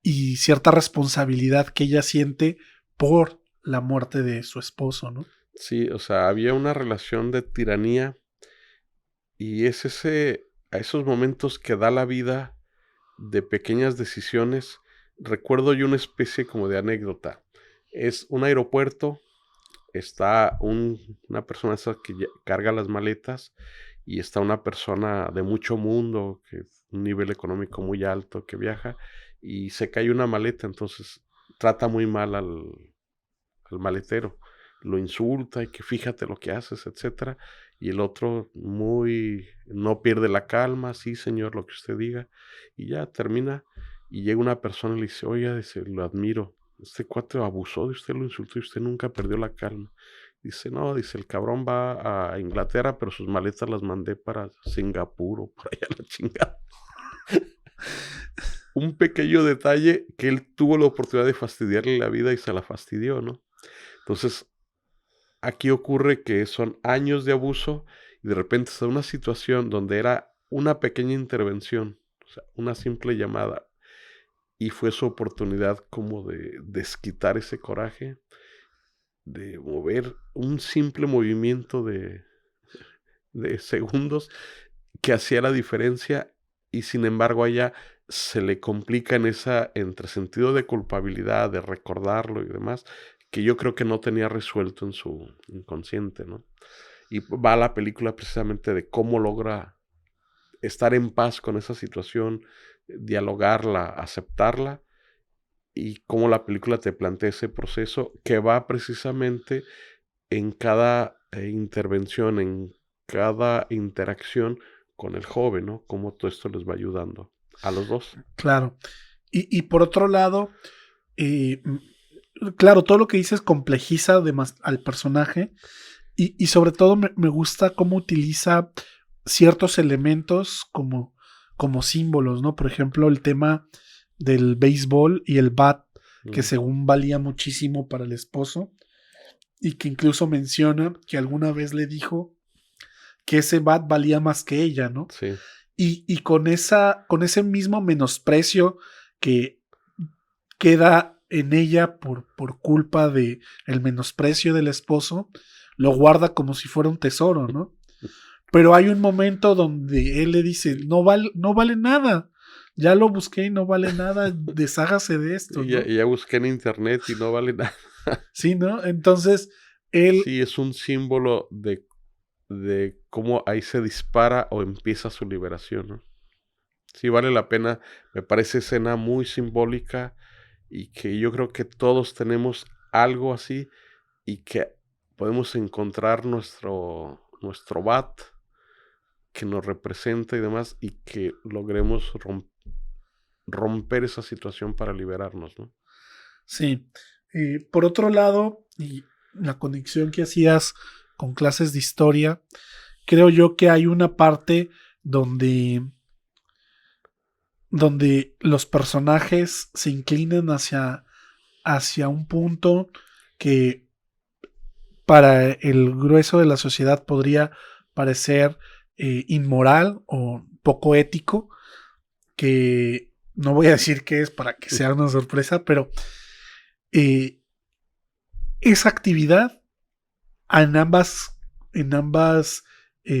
y cierta responsabilidad que ella siente por la muerte de su esposo, ¿no? Sí, o sea, había una relación de tiranía y es a esos momentos que da la vida de pequeñas decisiones. Recuerdo yo una especie como de anécdota. Es un aeropuerto, está una persona esa que carga las maletas y está una persona de mucho mundo, que un nivel económico muy alto, que viaja y se cae una maleta, entonces trata muy mal al maletero, lo insulta y que fíjate lo que haces, etcétera, y el otro no pierde la calma, sí señor, lo que usted diga, y ya termina, y llega una persona y le dice, oiga, dice, lo admiro, este cuate abusó de usted, lo insultó y usted nunca perdió la calma. Dice, no, dice, el cabrón va a Inglaterra, pero sus maletas las mandé para Singapur o por allá la chingada. Un pequeño detalle que él tuvo la oportunidad de fastidiarle la vida y se la fastidió, ¿no? Entonces, aquí ocurre que son años de abuso y de repente está una situación donde era una pequeña intervención, o sea, una simple llamada, y fue su oportunidad como de desquitar ese coraje, de mover un simple movimiento de segundos que hacía la diferencia y sin embargo a ella se le complica entre sentido de culpabilidad, de recordarlo y demás, que yo creo que no tenía resuelto en su inconsciente, ¿no? Y va la película precisamente de cómo logra estar en paz con esa situación, dialogarla, aceptarla, y cómo la película te plantea ese proceso que va precisamente en cada intervención, en cada interacción con el joven, ¿no? Cómo todo esto les va ayudando a los dos. Claro. Y por otro lado, eh, claro, todo lo que dices complejiza además al personaje y sobre todo me gusta cómo utiliza ciertos elementos como símbolos, ¿no? Por ejemplo, el tema del béisbol y el bat, que según valía muchísimo para el esposo y que incluso menciona que alguna vez le dijo que ese bat valía más que ella, ¿no? Sí. Y con ese mismo menosprecio que queda en ella por culpa de el menosprecio del esposo, lo guarda como si fuera un tesoro, ¿no? Pero hay un momento donde él le dice, no vale nada, ya lo busqué y no vale nada, deshágase de esto, ¿no? Ya busqué en internet y no vale nada. Sí, ¿no? Entonces, él... Sí, es un símbolo de cómo ahí se dispara o empieza su liberación, ¿no? Sí, vale la pena, me parece escena muy simbólica y que yo creo que todos tenemos algo así y que podemos encontrar nuestro bat que nos representa y demás y que logremos romper esa situación para liberarnos, ¿no? Sí. Por otro lado, y la conexión que hacías con clases de historia, creo yo que hay una parte donde los personajes se inclinan hacia un punto que para el grueso de la sociedad podría parecer inmoral o poco ético, que no voy a decir qué es para que sea una sorpresa, pero esa actividad en ambas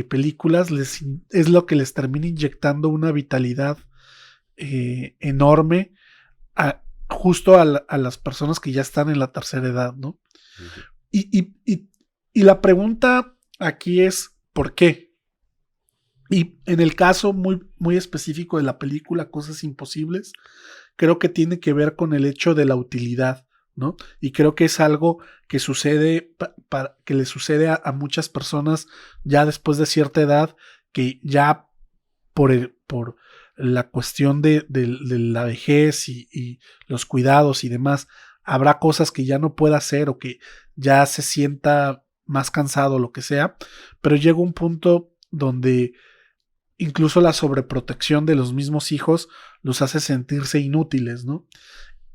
películas es lo que les termina inyectando una vitalidad enorme justo a las personas que ya están en la tercera edad, ¿no? Uh-huh. Y la pregunta aquí es ¿por qué? Y en el caso muy, muy específico de la película Cosas Imposibles, creo que tiene que ver con el hecho de la utilidad, ¿no? Y creo que es algo que sucede, que le sucede a muchas personas ya después de cierta edad, que ya por la cuestión de la vejez y los cuidados y demás, habrá cosas que ya no pueda hacer o que ya se sienta más cansado o lo que sea, pero llega un punto donde incluso la sobreprotección de los mismos hijos los hace sentirse inútiles, ¿no?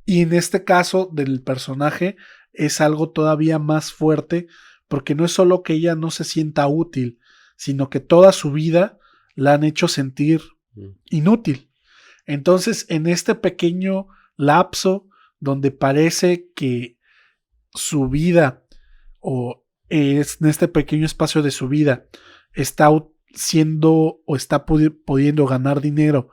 Y en este caso del personaje es algo todavía más fuerte porque no es solo que ella no se sienta útil, sino que toda su vida la han hecho sentir inútil. Entonces, en este pequeño lapso donde parece que su vida o es en este pequeño espacio de su vida está siendo o está pudiendo ganar dinero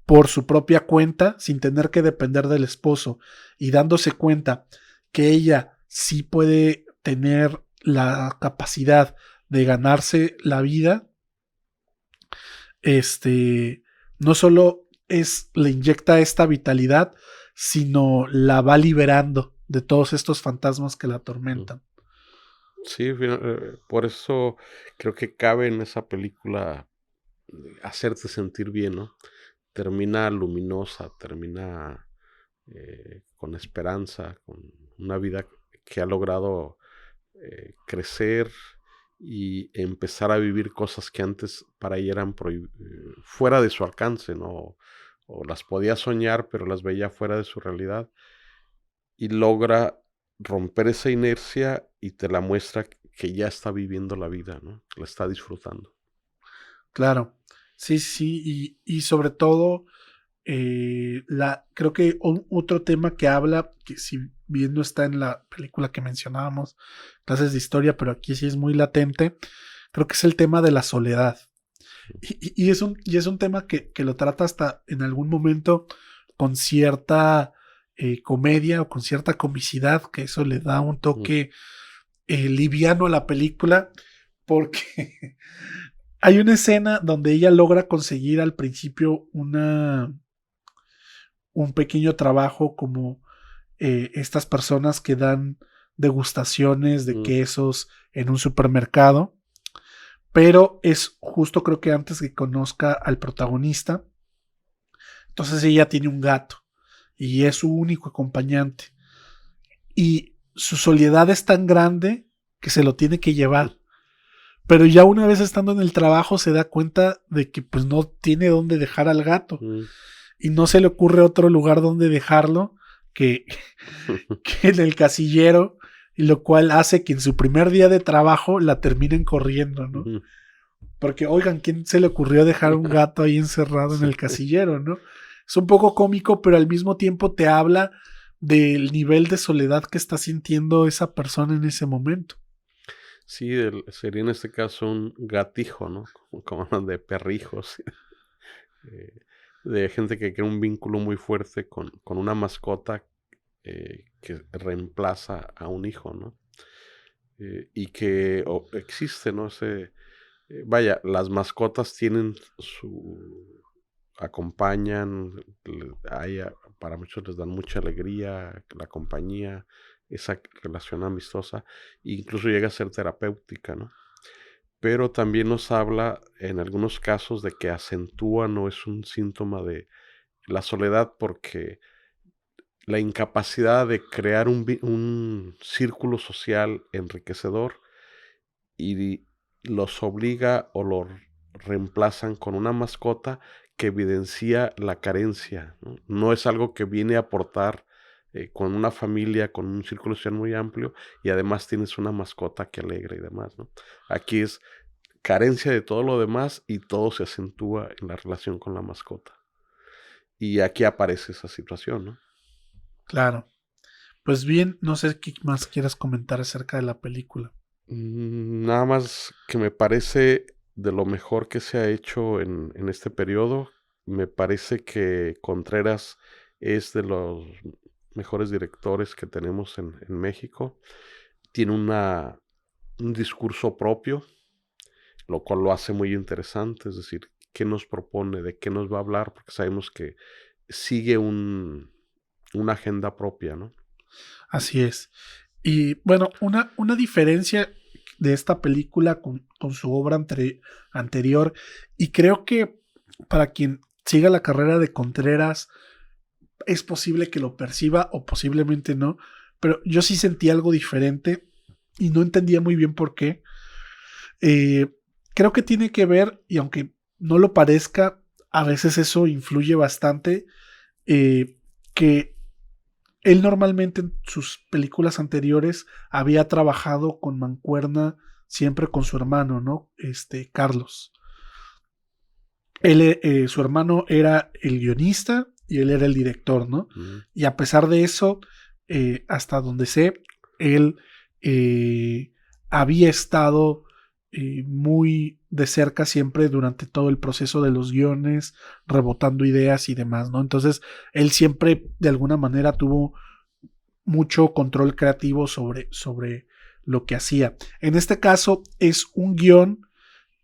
por su propia cuenta sin tener que depender del esposo y dándose cuenta que ella sí puede tener la capacidad de ganarse la vida, no solo le inyecta esta vitalidad, sino la va liberando de todos estos fantasmas que la atormentan. Sí, por eso creo que cabe en esa película hacerte sentir bien, ¿no? Termina luminosa, termina con esperanza, con una vida que ha logrado crecer y empezar a vivir cosas que antes para ella eran fuera de su alcance, ¿no? O las podía soñar, pero las veía fuera de su realidad. Y logra romper esa inercia y te la muestra que ya está viviendo la vida, ¿no? La está disfrutando. Claro, sí, y sobre todo, creo que otro tema que habla, que si bien no está en la película que mencionábamos, clases de historia, pero aquí sí es muy latente, creo que es el tema de la soledad. Y es un tema que lo trata hasta en algún momento con cierta comedia o con cierta comicidad, que eso le da un toque liviano a la película, porque hay una escena donde ella logra conseguir al principio un pequeño trabajo como estas personas que dan degustaciones de quesos en un supermercado, pero es justo creo que antes que conozca al protagonista. Entonces ella tiene un gato y es su único acompañante y su soledad es tan grande que se lo tiene que llevar. Pero ya una vez estando en el trabajo se da cuenta de que pues no tiene dónde dejar al gato. Y no se le ocurre otro lugar donde dejarlo que en el casillero. Y lo cual hace que en su primer día de trabajo la terminen corriendo, ¿no? Porque, oigan, ¿quién se le ocurrió dejar un gato ahí encerrado en el casillero, no? Es un poco cómico, pero al mismo tiempo te habla del nivel de soledad que está sintiendo esa persona en ese momento. Sí, sería en este caso un gatijo, ¿no? Como de perrijos, de gente que crea un vínculo muy fuerte con una mascota que reemplaza a un hijo, ¿no? Y que existe, ¿no? Vaya, las mascotas tienen acompañan, para muchos les dan mucha alegría, la compañía, esa relación amistosa, incluso llega a ser terapéutica, ¿no? Pero también nos habla en algunos casos de que acentúa, no es un síntoma de la soledad, porque la incapacidad de crear un círculo social enriquecedor y los obliga o los reemplazan con una mascota que evidencia la carencia, ¿no? No es algo que viene a aportar con una familia, con un círculo social muy amplio, y además tienes una mascota que alegra y demás, ¿no? Aquí es carencia de todo lo demás y todo se acentúa en la relación con la mascota. Y aquí aparece esa situación, ¿no? Claro. Pues bien, no sé qué más quieras comentar acerca de la película. Nada más que me parece de lo mejor que se ha hecho en este periodo. Me parece que Contreras es de los mejores directores que tenemos en México. Tiene un discurso propio, lo cual lo hace muy interesante. Es decir, qué nos propone, de qué nos va a hablar, porque sabemos que sigue una agenda propia, ¿no? Así es. Y bueno, una diferencia de esta película con su obra anterior, y creo que para quien siga la carrera de Contreras es posible que lo perciba o posiblemente no, pero yo sí sentí algo diferente y no entendía muy bien por qué. Creo que tiene que ver, y aunque no lo parezca, a veces eso influye bastante, que él normalmente en sus películas anteriores había trabajado con mancuerna siempre con su hermano, ¿no? Carlos. Su hermano era el guionista y él era el director, ¿no? Y a pesar de eso, hasta donde sé, él había estado muy de cerca siempre durante todo el proceso de los guiones, rebotando ideas y demás, ¿no? Entonces, él siempre de alguna manera tuvo mucho control creativo sobre lo que hacía. En este caso, es un guión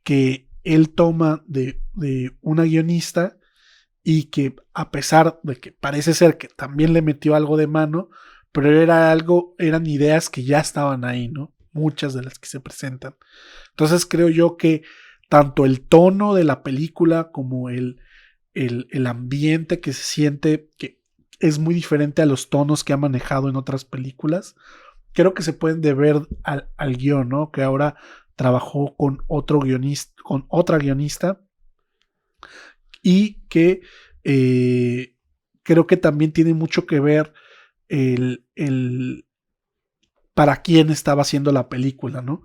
que él toma de una guionista y que a pesar de que parece ser que también le metió algo de mano, pero eran ideas que ya estaban ahí, ¿no? Muchas de las que se presentan. Entonces creo yo que tanto el tono de la película como el ambiente que se siente, que es muy diferente a los tonos que ha manejado en otras películas, creo que se pueden deber al guión, ¿no? Que ahora trabajó con otro guionista, con otra guionista, y que creo que también tiene mucho que ver el para quién estaba haciendo la película, ¿no?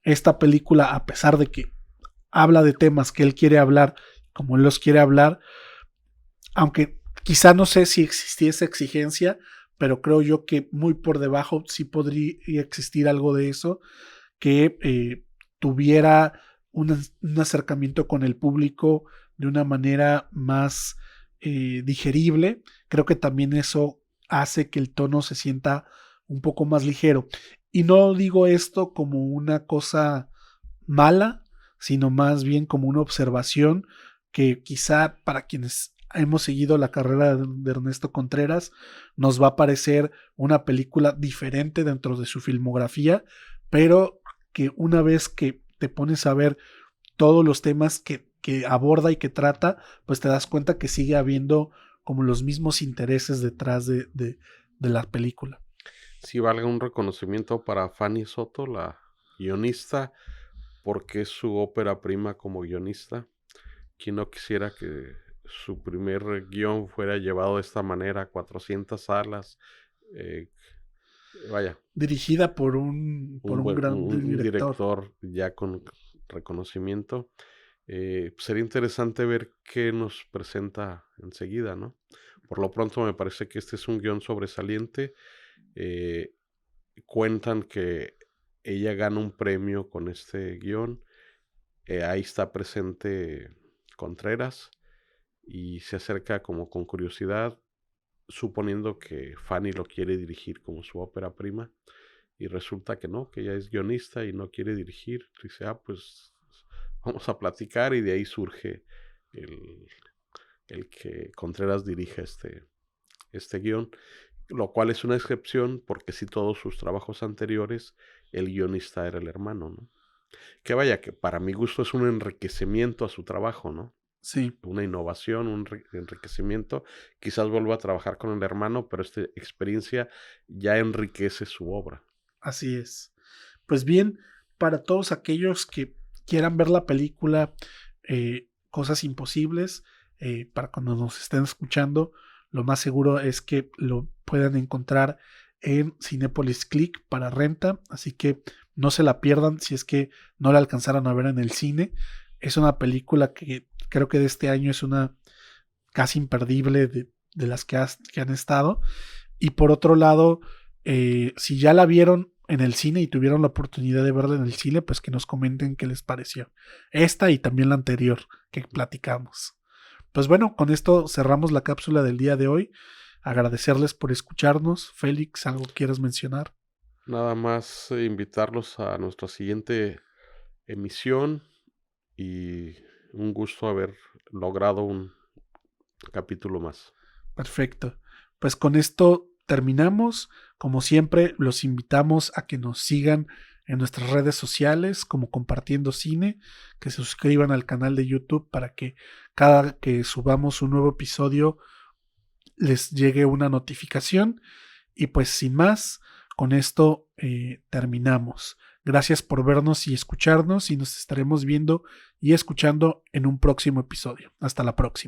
Esta película, a pesar de que habla de temas que él quiere hablar, como él los quiere hablar, aunque quizá no sé si existiese exigencia, pero creo yo que muy por debajo sí podría existir algo de eso, que tuviera un acercamiento con el público de una manera más digerible. Creo que también eso hace que el tono se sienta un poco más ligero. Y no digo esto como una cosa mala, sino más bien como una observación que quizá para quienes hemos seguido la carrera de Ernesto Contreras nos va a parecer una película diferente dentro de su filmografía, pero que una vez que te pones a ver todos los temas que aborda y que trata, pues te das cuenta que sigue habiendo como los mismos intereses detrás de la película. Sí, valga un reconocimiento para Fanny Soto, la guionista, porque es su ópera prima como guionista. Quien no quisiera que su primer guión fuera llevado de esta manera, 400 salas, vaya. Dirigida por un gran director ya con reconocimiento. Sería interesante ver qué nos presenta enseguida, ¿no? Por lo pronto me parece que este es un guión sobresaliente. Cuentan que ella gana un premio con este guión. Ahí está presente Contreras y se acerca como con curiosidad, suponiendo que Fanny lo quiere dirigir como su ópera prima, y resulta que no, que ella es guionista y no quiere dirigir. Dice, pues vamos a platicar, y de ahí surge el que Contreras dirija este guión, lo cual es una excepción porque si todos sus trabajos anteriores el guionista era el hermano, ¿no? Que vaya, que para mi gusto es un enriquecimiento a su trabajo, ¿no? Sí. Una innovación, un enriquecimiento. Quizás vuelva a trabajar con el hermano, pero esta experiencia ya enriquece su obra. Así es. Pues bien, para todos aquellos que quieran ver la película Cosas Imposibles, para cuando nos estén escuchando, lo más seguro es que lo puedan encontrar en Cinépolis Click para renta, así que no se la pierdan si es que no la alcanzaron a ver en el cine. Es una película que creo que de este año es una casi imperdible de las que han estado. Y por otro lado, si ya la vieron en el cine y tuvieron la oportunidad de verla en el cine, pues que nos comenten qué les pareció. Esta y también la anterior que platicamos. Pues bueno, con esto cerramos la cápsula del día de hoy. Agradecerles por escucharnos. Félix, ¿algo quieras mencionar? Nada más invitarlos a nuestra siguiente emisión, y un gusto haber logrado un capítulo más. Perfecto. Pues con esto terminamos. Como siempre, los invitamos a que nos sigan en nuestras redes sociales como Compartiendo Cine, que se suscriban al canal de YouTube para que cada que subamos un nuevo episodio les llegue una notificación. Y pues sin más, con esto terminamos. Gracias por vernos y escucharnos y nos estaremos viendo y escuchando en un próximo episodio. Hasta la próxima.